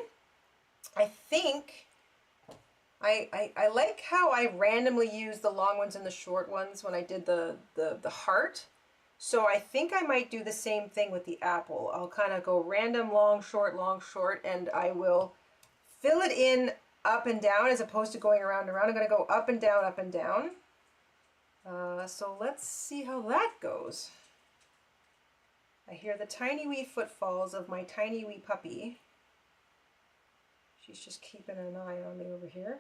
I think I like how I randomly used the long ones and the short ones when I did the heart. So I think I might do the same thing with the apple. I'll kind of go random long, short, and I will fill it in up and down as opposed to going around and around. I'm going to go up and down, up and down. So let's see how that goes. I hear the tiny wee footfalls of my tiny wee puppy. She's just keeping an eye on me over here.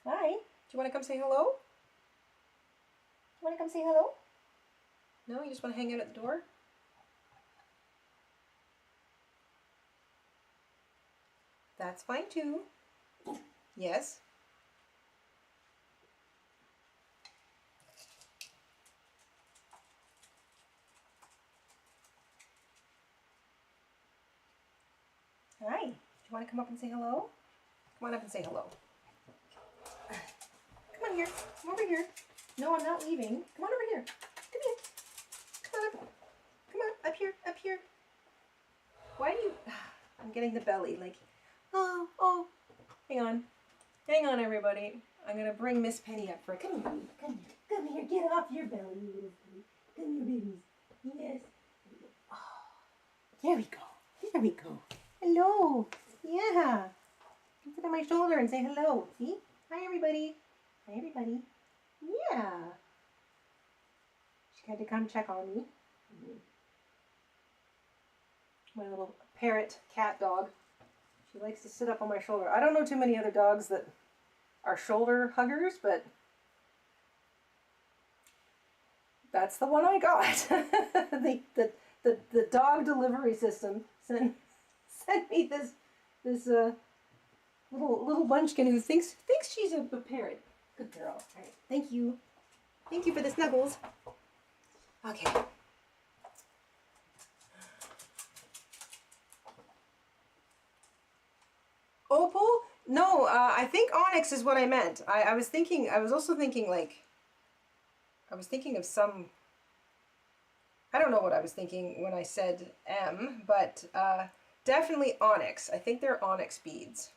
Hi, do you want to come say hello? You want to come say hello? No, you just want to hang out at the door? That's fine too. Yes. Hi, do you want to come up and say hello? Come on up and say hello. Come on here. Come over here. No, I'm not leaving. Come on over here. Come here. Come on up. Come on, up here, up here. Why do you... I'm getting the belly, like, oh. Hang on. Hang on, everybody. I'm going to bring Miss Penny up for a... Come here, come here. Come here, get off your belly, you little baby. Come here, babies. Yes. Oh, there we go. There we go. Hello. Yeah. Sit on my shoulder and say hello. See? Hi, everybody. Hi, everybody. Yeah. She had to come check on me. My little parrot cat dog. She likes to sit up on my shoulder. I don't know too many other dogs that are shoulder huggers, but that's the one I got. the dog delivery system sent me this little munchkin who thinks she's a parrot. Good girl. All right. Thank you. Thank you for the snuggles. Okay. Opal? No, I think onyx is what I meant. I was thinking, I was also thinking like, I was thinking of some, I don't know what I was thinking when I said M, but definitely onyx. I think they're onyx beads.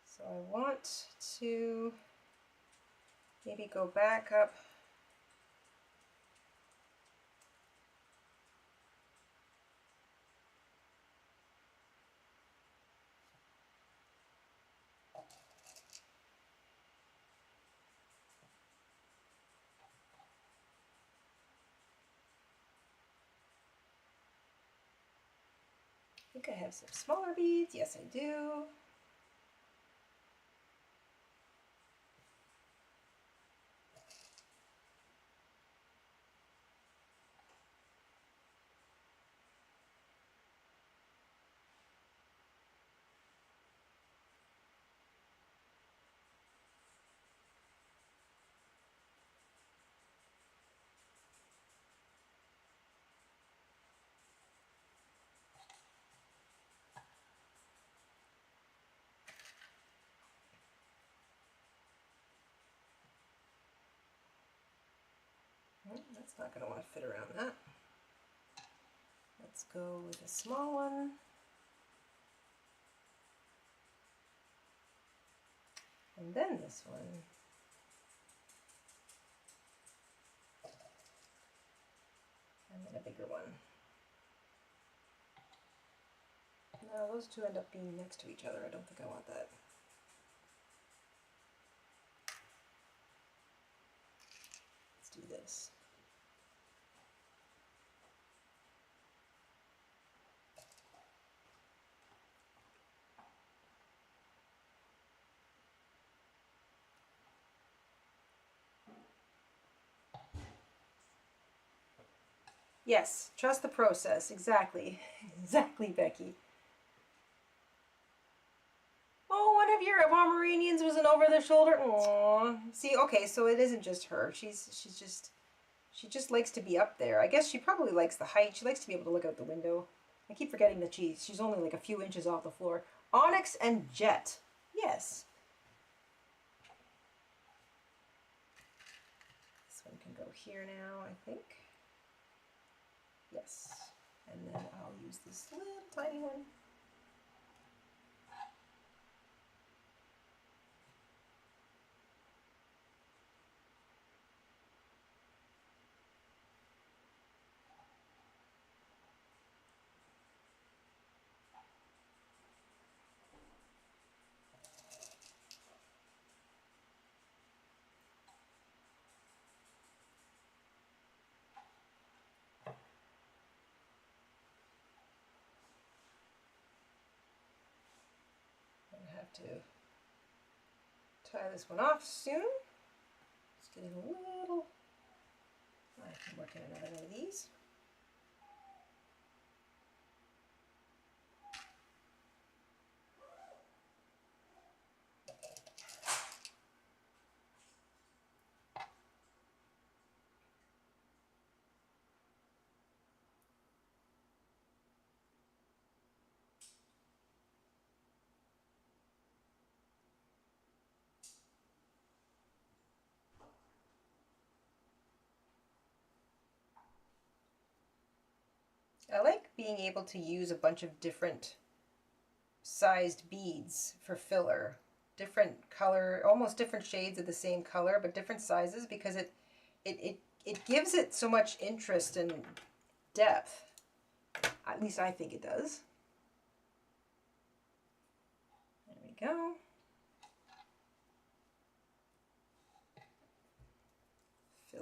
So I want to maybe go back up. I think I have some smaller beads. Yes, I do. That's not going to want to fit around that. Let's go with a small one. And then this one. And then a bigger one. No, those two end up being next to each other. I don't think I want that. Let's do this. Yes, trust the process. Exactly. Exactly, Becky. Oh, one of your Pomeranians was an over the shoulder. Aww. See, okay, so it isn't just her. She just likes to be up there. I guess she probably likes the height. She likes to be able to look out the window. I keep forgetting that she's only like a few inches off the floor. Onyx and jet. Yes. This one can go here now, I think. Yes. And then I'll use this little tiny one. I have to tie this one off soon. It's getting a little. I can work in another one of these. I like being able to use a bunch of different sized beads for filler. Different color, almost different shades of the same color, but different sizes because it gives it so much interest and depth. At least I think it does. There we go.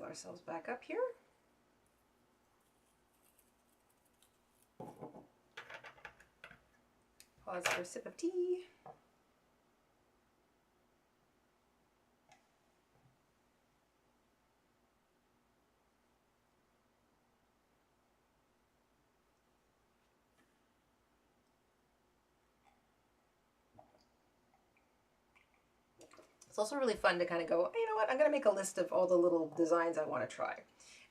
ourselves back up here. Pause for a sip of tea. It's also really fun to kind of go, you know what, I'm going to make a list of all the little designs I want to try.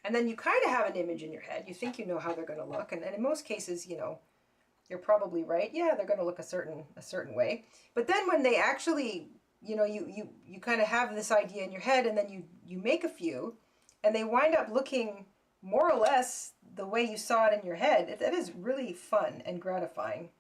And then you kind of have an image in your head. You think you know how they're going to look. And in most cases, you know, you're probably right. Yeah, they're going to look a certain way. But then when they actually, you know, you kind of have this idea in your head, and then you make a few, and they wind up looking more or less the way you saw it in your head. That is really fun and gratifying.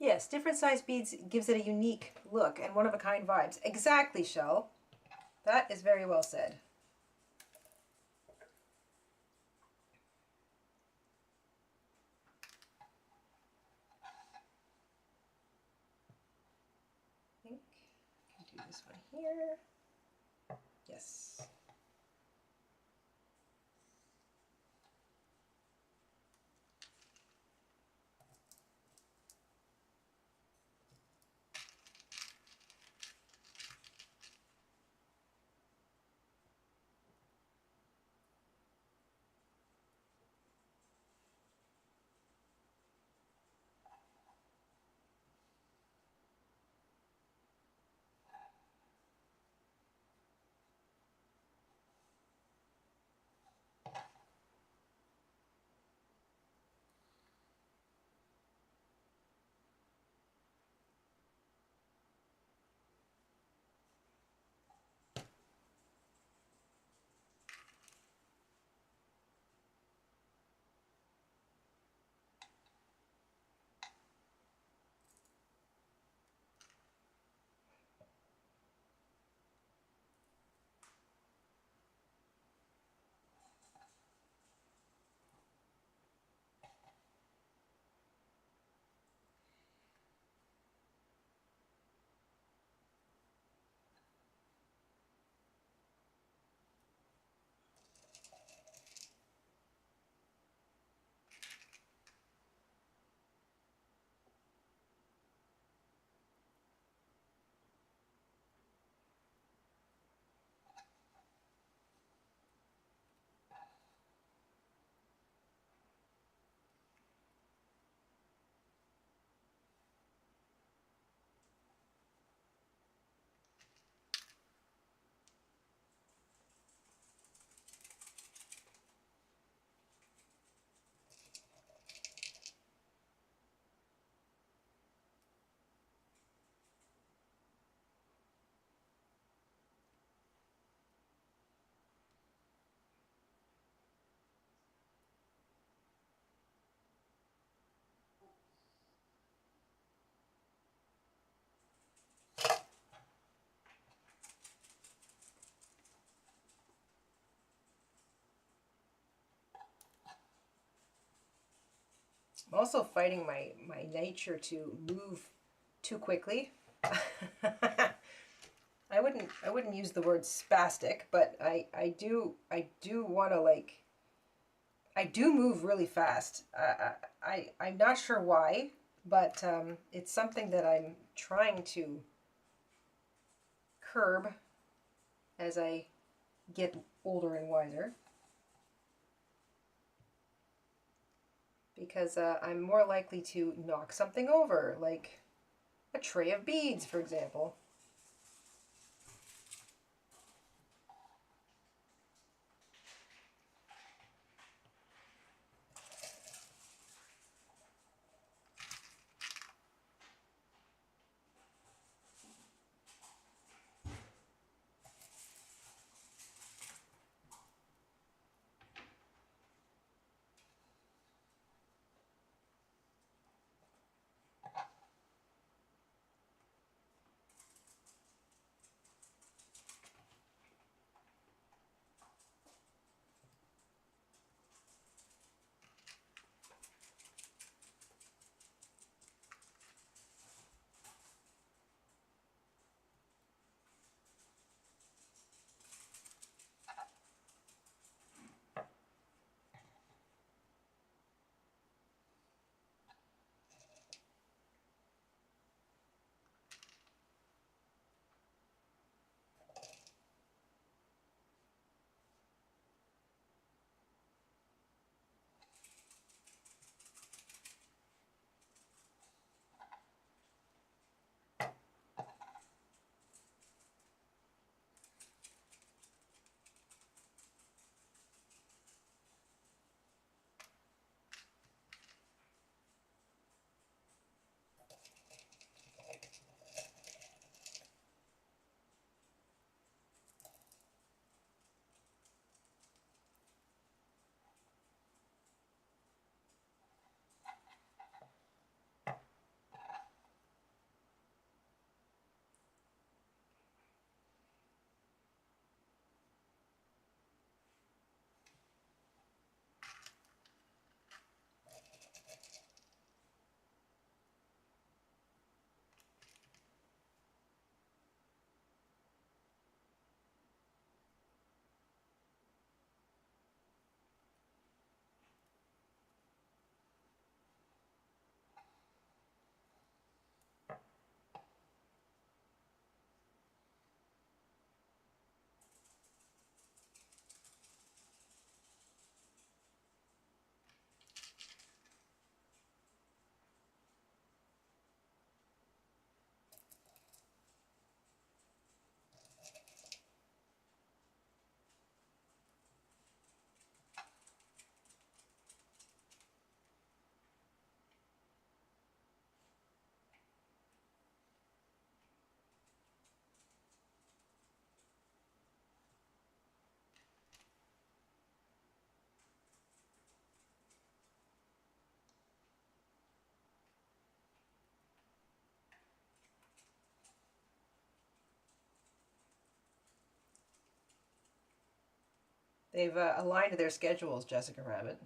Yes, different size beads gives it a unique look and one-of-a-kind vibes. Exactly, Shell. That is very well said. I think I can do this one here. Yes. I'm also fighting my nature to move too quickly. I wouldn't use the word spastic, but I do want to, like, I do move really fast. I'm not sure why, but it's something that I'm trying to curb as I get older and wiser, because I'm more likely to knock something over, like a tray of beads, for example. They've aligned their schedules, Jessica Rabbit.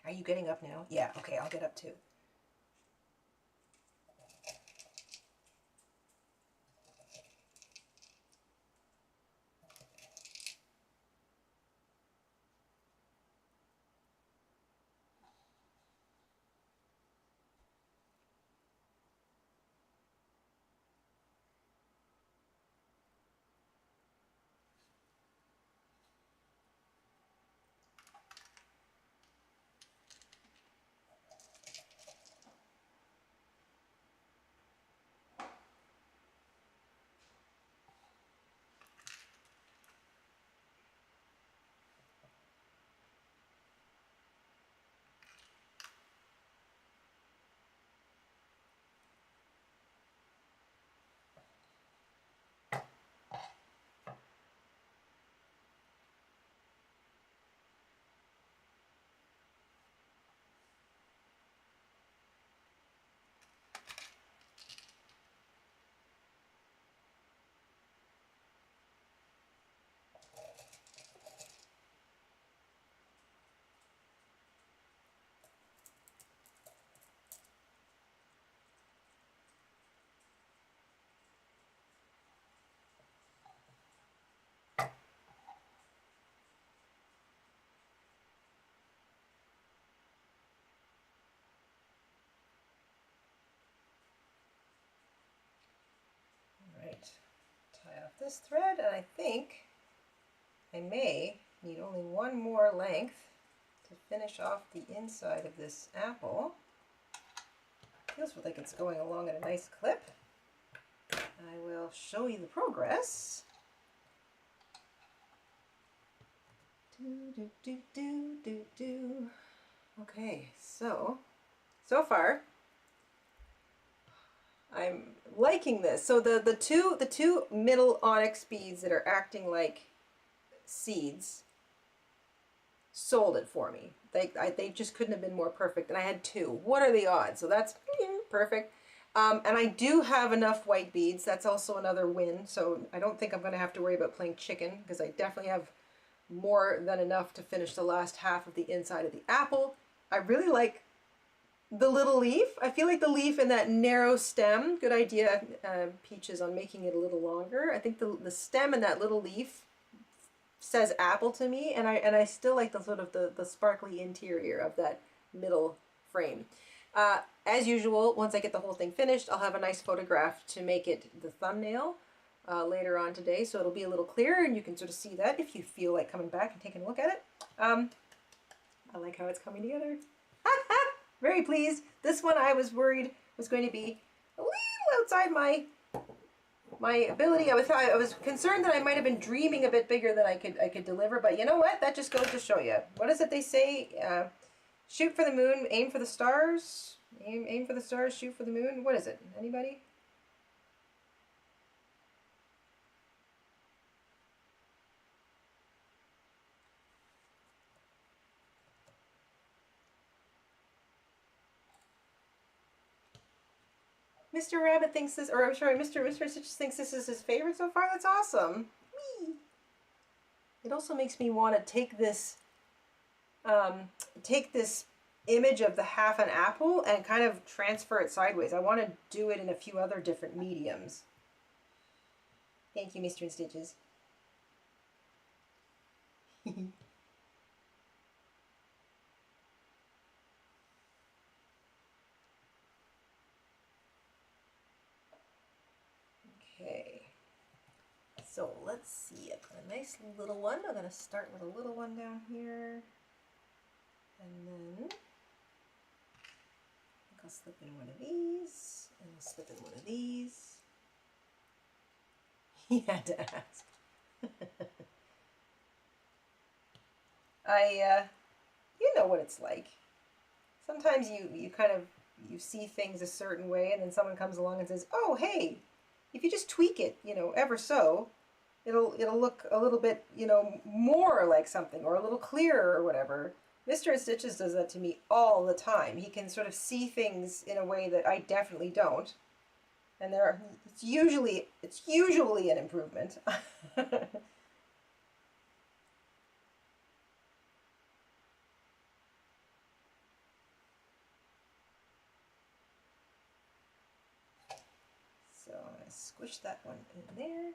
Are you getting up now? Yeah, okay, I'll get up too. this thread, and I think I may need only one more length to finish off the inside of this apple. Feels like it's going along at a nice clip. I will show you the progress. Okay, so far I'm liking this. So the two middle onyx beads that are acting like seeds sold it for me. They just couldn't have been more perfect, and I had two. What are the odds? So that's perfect. And I do have enough white beads. That's also another win. So I don't think I'm going to have to worry about playing chicken, because I definitely have more than enough to finish the last half of the inside of the apple. I really like the little leaf. I feel like the leaf in that narrow stem, good idea, Peaches, on making it a little longer. I think the stem and that little leaf says apple to me, and I still like the sort of the sparkly interior of that middle frame. As usual, once I get the whole thing finished, I'll have a nice photograph to make it the thumbnail later on today, so it'll be a little clearer, and you can sort of see that if you feel like coming back and taking a look at it. I like how it's coming together. Very pleased. This one I was worried was going to be a little outside my ability. I was concerned that I might have been dreaming a bit bigger than I could deliver, but you know what? That just goes to show you. What is it they say? Shoot for the moon, aim for the stars. Aim for the stars, shoot for the moon. What is it? Anybody? Mr. Rabbit thinks this, or I'm sorry, Mr. Stitches thinks this is his favorite so far. That's awesome. Whee! It also makes me want to take this image of the half an apple and kind of transfer it sideways. I want to do it in a few other different mediums. Thank you, Mr. InStitches. Okay, so let's see. I've got a nice little one. I'm going to start with a little one down here, and then I'll slip in one of these, and I'll slip in one of these. He had to ask. You know what it's like. Sometimes you kind of, you see things a certain way, and then someone comes along and says, oh, hey, if you just tweak it, ever so, it'll look a little bit, more like something, or a little clearer or whatever. Mr. InStitches does that to me all the time. He can sort of see things in a way that I definitely don't. And it's usually an improvement. So I'm going to squish that one in there.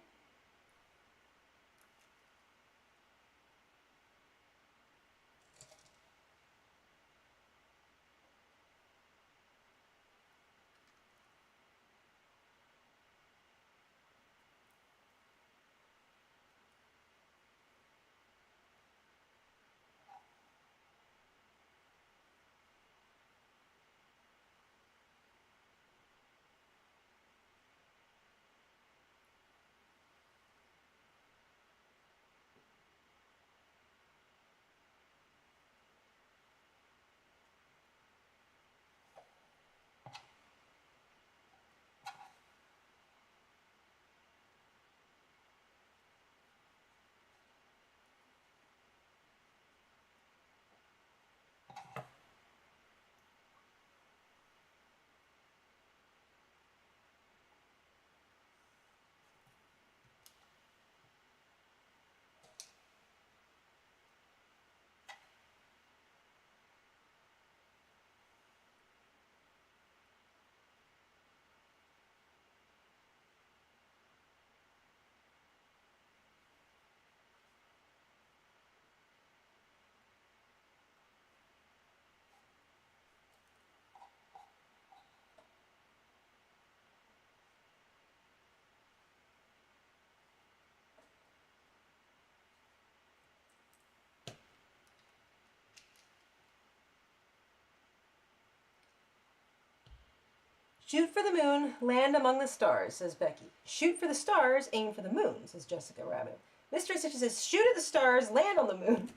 Shoot for the moon, land among the stars, says Becky. Shoot for the stars, aim for the moon, says Jessica Rabbit. Mr. Stitches says, shoot at the stars, land on the moon.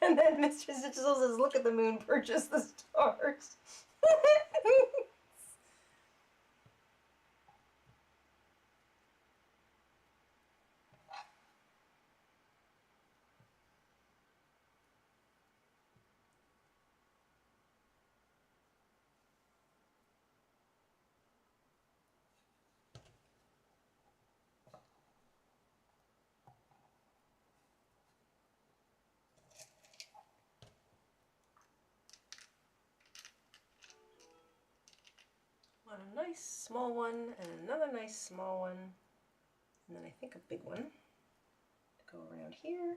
And then Mr. Stitches says, look at the moon, purchase the stars. Want a nice small one and another nice small one, and then I think a big one to go around here.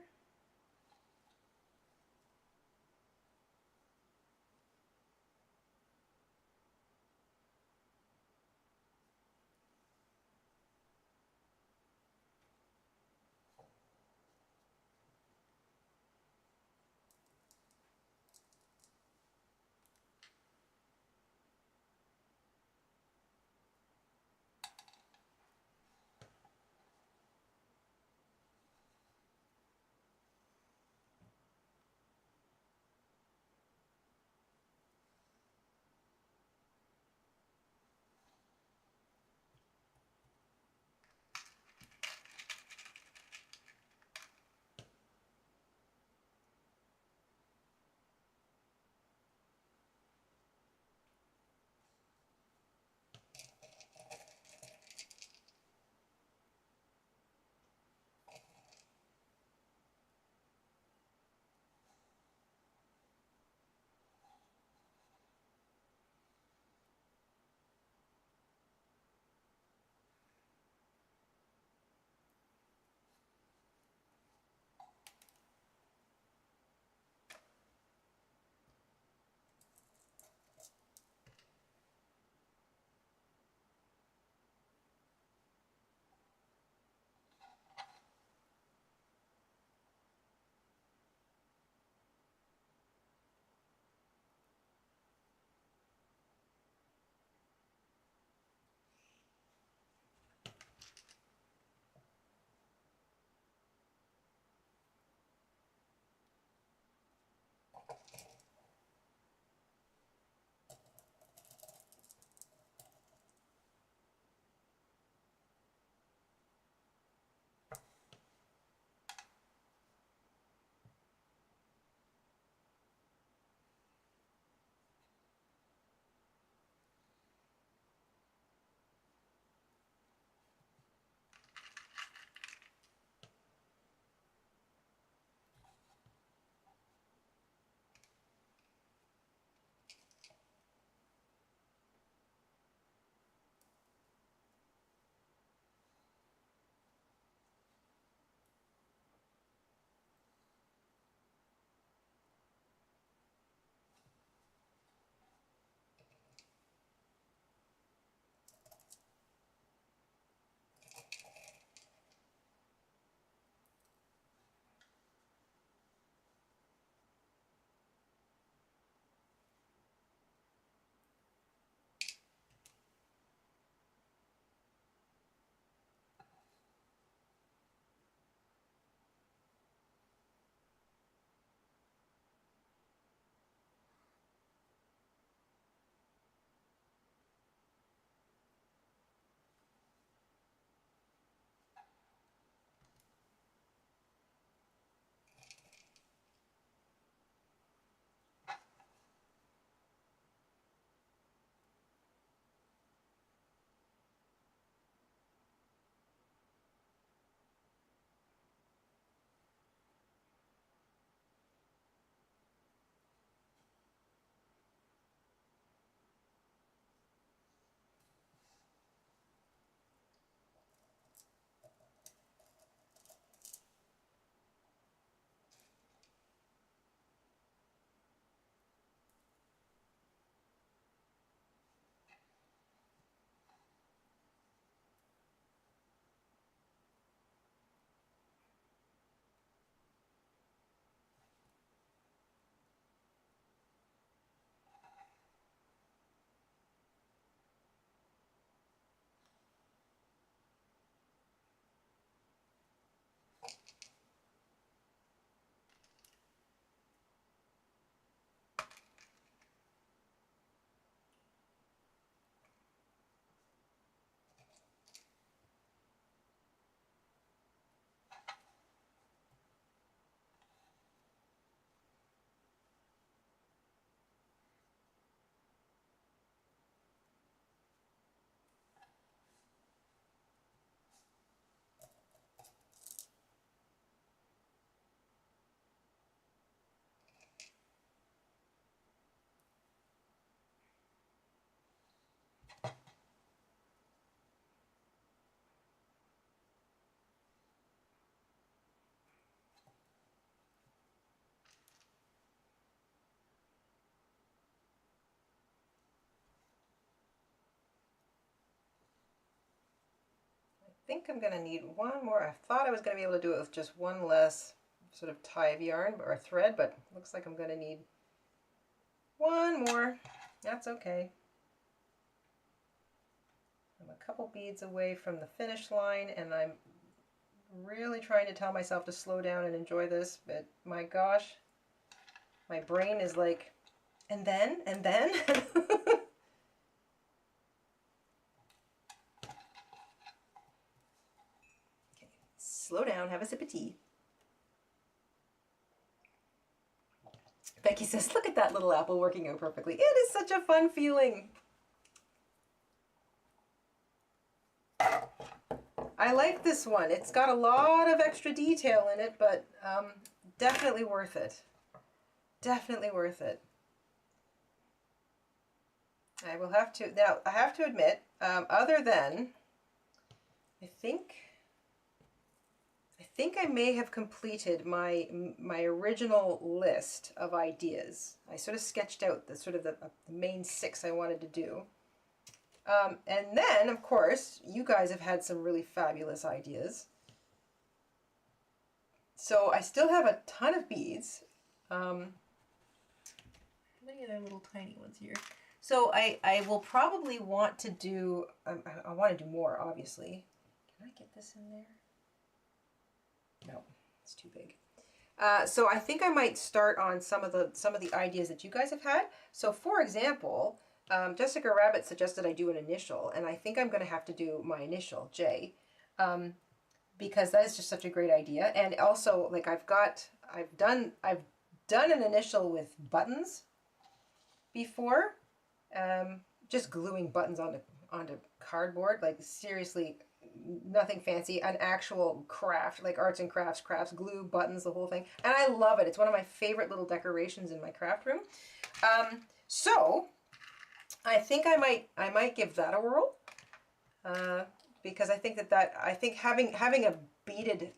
think I'm going to need one more. I thought I was going to be able to do it with just one less sort of tie of yarn or thread, but looks like I'm going to need one more. That's okay. I'm a couple beads away from the finish line, and I'm really trying to tell myself to slow down and enjoy this, but my gosh, my brain is like, and then, and then. Okay, slow down, have a sip of tea. Becky says, look at that little apple working out perfectly. It is such a fun feeling. I like this one. It's got a lot of extra detail in it, but definitely worth it. Definitely worth it. I will have to, now I have to admit, other than, I think I may have completed my original list of ideas. I sort of sketched out the sort of the main 6 I wanted to do. And then, of course, you guys have had some really fabulous ideas. So I still have a ton of beads. How many other little tiny ones here? So I will probably want to do, I want to do more, obviously. Can I get this in there? No, it's too big. So I think I might start on some of the ideas that you guys have had. So for example, Jessica Rabbit suggested I do an initial, and I think I'm going to have to do my initial, J, because that is just such a great idea. And also, like I've done an initial with buttons before, just gluing buttons onto cardboard, like seriously. Nothing fancy, an actual craft, like arts and crafts, glue, buttons, the whole thing. And I love it. It's one of my favorite little decorations in my craft room. So I think I might give that a whirl. Because I think I think having a beaded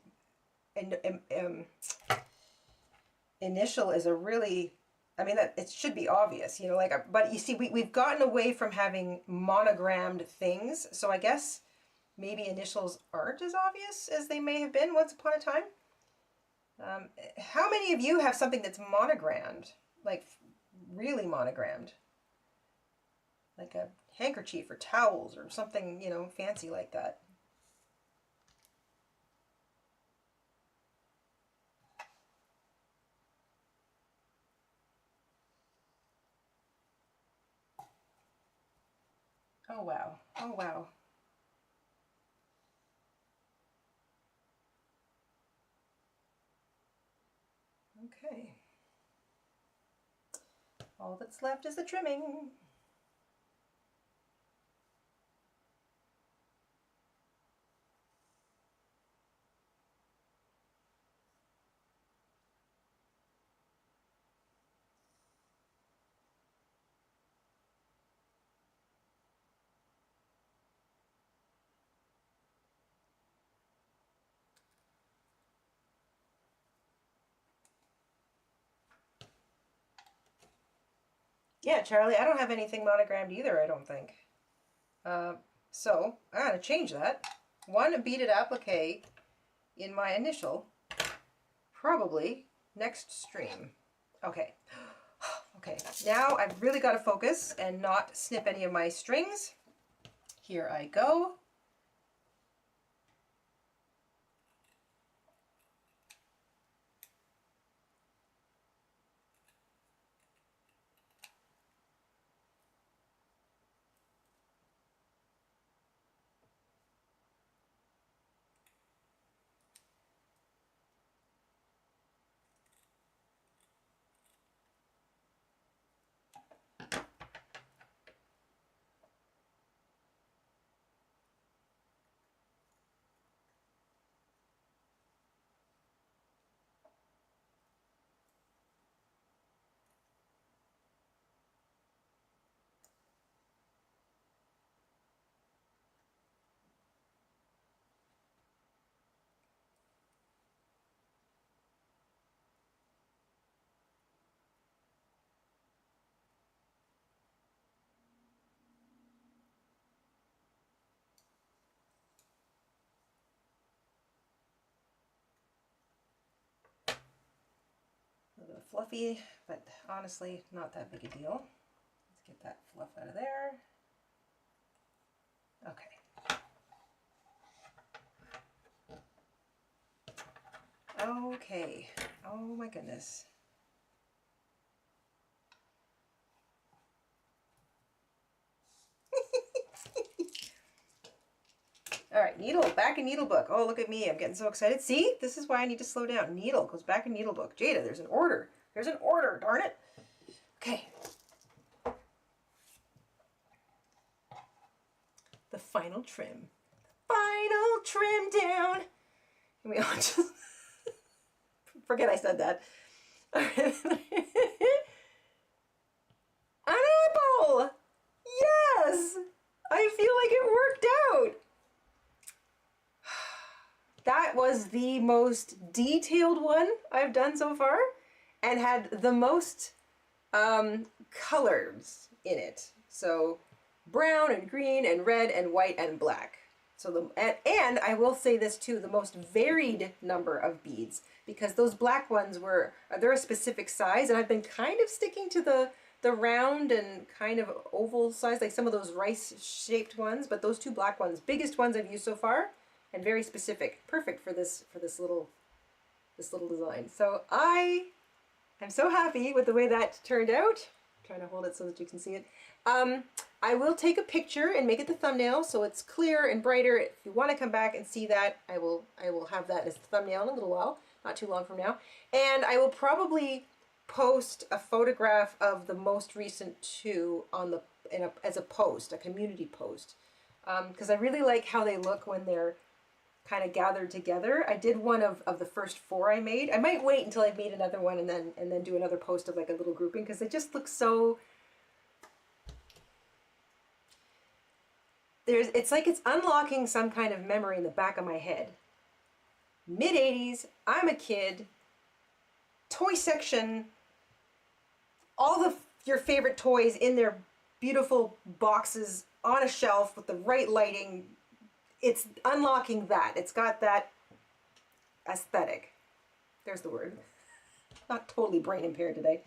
initial is a really, I mean, that it should be obvious, you know, like, but you see, we've gotten away from having monogrammed things. So I guess maybe initials aren't as obvious as they may have been once upon a time. How many of you have something that's monogrammed, like really monogrammed? Like a handkerchief or towels or something, you know, fancy like that. Oh wow, oh wow. Okay. All that's left is the trimming. Yeah, Charlie, I don't have anything monogrammed either, I don't think. So I'm going to change that. One beaded applique in my initial, probably next stream. Okay. Okay, now I've really got to focus and not snip any of my strings. Here I go. fluffy, but honestly, not that big a deal. Let's get that fluff out of there. Okay. Okay. Oh my goodness. All right, needle, back in needle book. Oh, look at me, I'm getting so excited. See, this is why I need to slow down. Needle goes back in needle book. Jada, there's an order. There's an order, darn it. Okay. The final trim. Final trim down. And we all just, forget I said that. An apple! Yes! I feel like it worked out. That was the most detailed one I've done so far and had the most colors in it. So brown and green and red and white and black. So and I will say this too, the most varied number of beads, because those black ones they're a specific size, and I've been kind of sticking to the round and kind of oval size, like some of those rice shaped ones, but those two black ones, biggest ones I've used so far, and very specific, perfect for this little design. So I am so happy with the way that turned out. I'm trying to hold it so that you can see it. I will take a picture and make it the thumbnail so it's clear and brighter. If you want to come back and see that, I will have that as the thumbnail in a little while, not too long from now. And I will probably post a photograph of the most recent two on as a post, a community post, because I really like how they look when they're kind of gathered together. I did one of the first 4 I made. I might wait until I've made another one and then do another post of like a little grouping, because they just look so. It's like it's unlocking some kind of memory in the back of my head. Mid-80s, I'm a kid, toy section, all your favorite toys in their beautiful boxes on a shelf with the right lighting. It's unlocking that. It's got that aesthetic. There's the word. Not totally brain impaired today.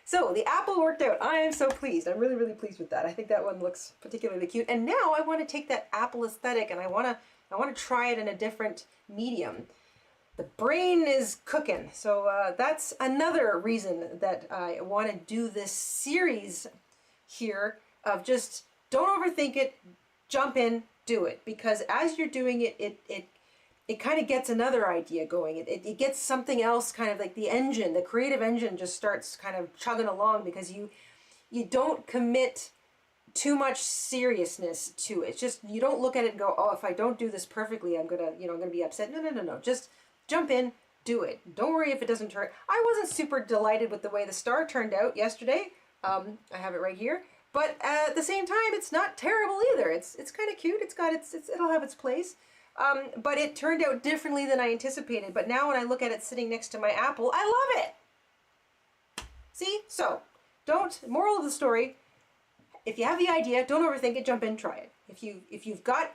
So the apple worked out. I am so pleased. I'm really, really pleased with that. I think that one looks particularly cute. And now I want to take that apple aesthetic and I want to try it in a different medium. The brain is cooking. So that's another reason that I want to do this series here of just don't overthink it, jump in, do it. Because as you're doing it, it kind of gets another idea going. It gets something else, kind of like the engine, the creative engine just starts kind of chugging along, because you don't commit too much seriousness to it. It's just, you don't look at it and go, oh, if I don't do this perfectly, I'm gonna be upset. No. Just jump in, do it. Don't worry if it doesn't turn. I wasn't super delighted with the way the star turned out yesterday. I have it right here. But at the same time, it's not terrible either. It's kind of cute. It'll have its place. But it turned out differently than I anticipated. But now when I look at it sitting next to my apple, I love it. See? So, moral of the story, if you have the idea, don't overthink it, jump in, try it. If you've got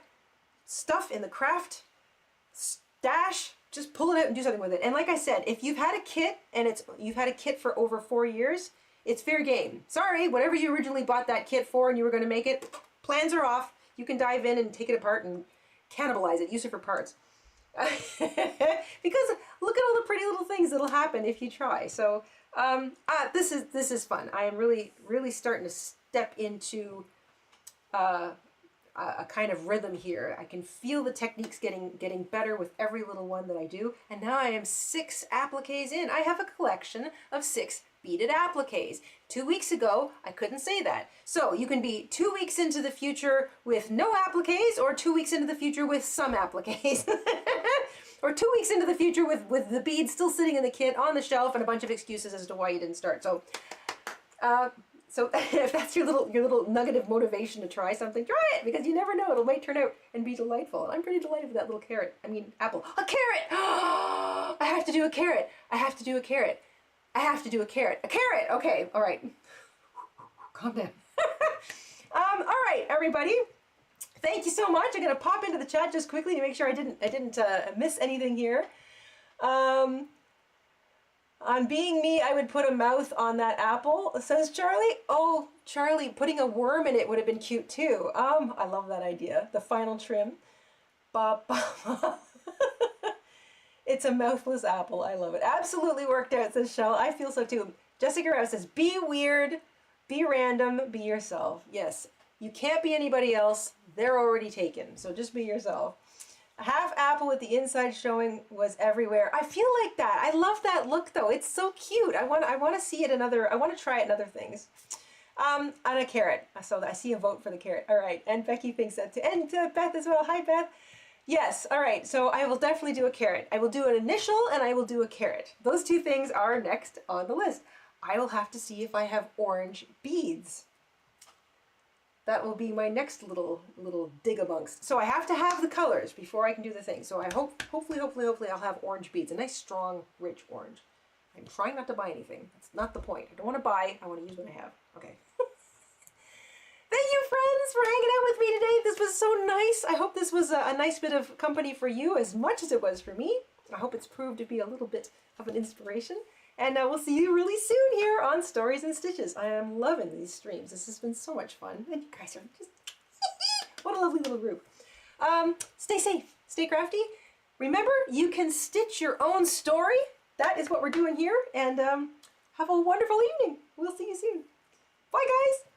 stuff in the craft stash, just pull it out and do something with it. And like I said, if you've had a kit and you've had a kit for over 4 years, it's fair game. Sorry, whatever you originally bought that kit for and you were going to make it, plans are off. You can dive in and take it apart and cannibalize it, use it for parts. Because look at all the pretty little things that'll happen if you try. So this is fun. I am really, really starting to step into a kind of rhythm here. I can feel the techniques getting better with every little one that I do. And now I am 6 appliques in. I have a collection of 6 beaded appliques. 2 weeks ago, I couldn't say that. So you can be 2 weeks into the future with no appliques, or 2 weeks into the future with some appliques. Or 2 weeks into the future with the beads still sitting in the kit on the shelf and a bunch of excuses as to why you didn't start. So if that's your little nugget of motivation to try something, try it, because you never know, it might turn out and be delightful. And I'm pretty delighted with that little apple. A carrot! I have to do a carrot. I have to do a carrot. I have to do a carrot. A carrot! Okay, all right. Calm down. All right, everybody. Thank you so much. I'm gonna pop into the chat just quickly to make sure I didn't miss anything here. On being me, I would put a mouth on that apple, says Charlie. Oh, Charlie, putting a worm in it would have been cute too. I love that idea. The final trim. Ba, ba, ba. It's a mouthless apple. I love it. Absolutely worked out, says Shell. I feel so too. Jessica Rouse says, be weird, be random, be yourself. Yes, you can't be anybody else. They're already taken. So just be yourself. A half apple with the inside showing was everywhere. I feel like that. I love that look though. It's so cute. I want to see it in other, I want to try it in other things. And a carrot. So I see a vote for the carrot. All right. And Becky thinks that too. And Beth as well. Hi, Beth. Yes. All right. So I will definitely do a carrot. I will do an initial and I will do a carrot. Those two things are next on the list. I will have to see if I have orange beads. That will be my next little dig amongst. So I have to have the colors before I can do the thing. So I hopefully I'll have orange beads. A nice, strong, rich orange. I'm trying not to buy anything. That's not the point. I don't want to buy. I want to use what I have. Okay. Thank you, friends, for hanging out with me today. This was so nice. I hope this was a nice bit of company for you as much as it was for me. I hope it's proved to be a little bit of an inspiration. And we'll see you really soon here on Stories and Stitches. I am loving these streams. This has been so much fun. And you guys are just... what a lovely little group. Stay safe. Stay crafty. Remember, you can stitch your own story. That is what we're doing here. And have a wonderful evening. We'll see you soon. Bye, guys.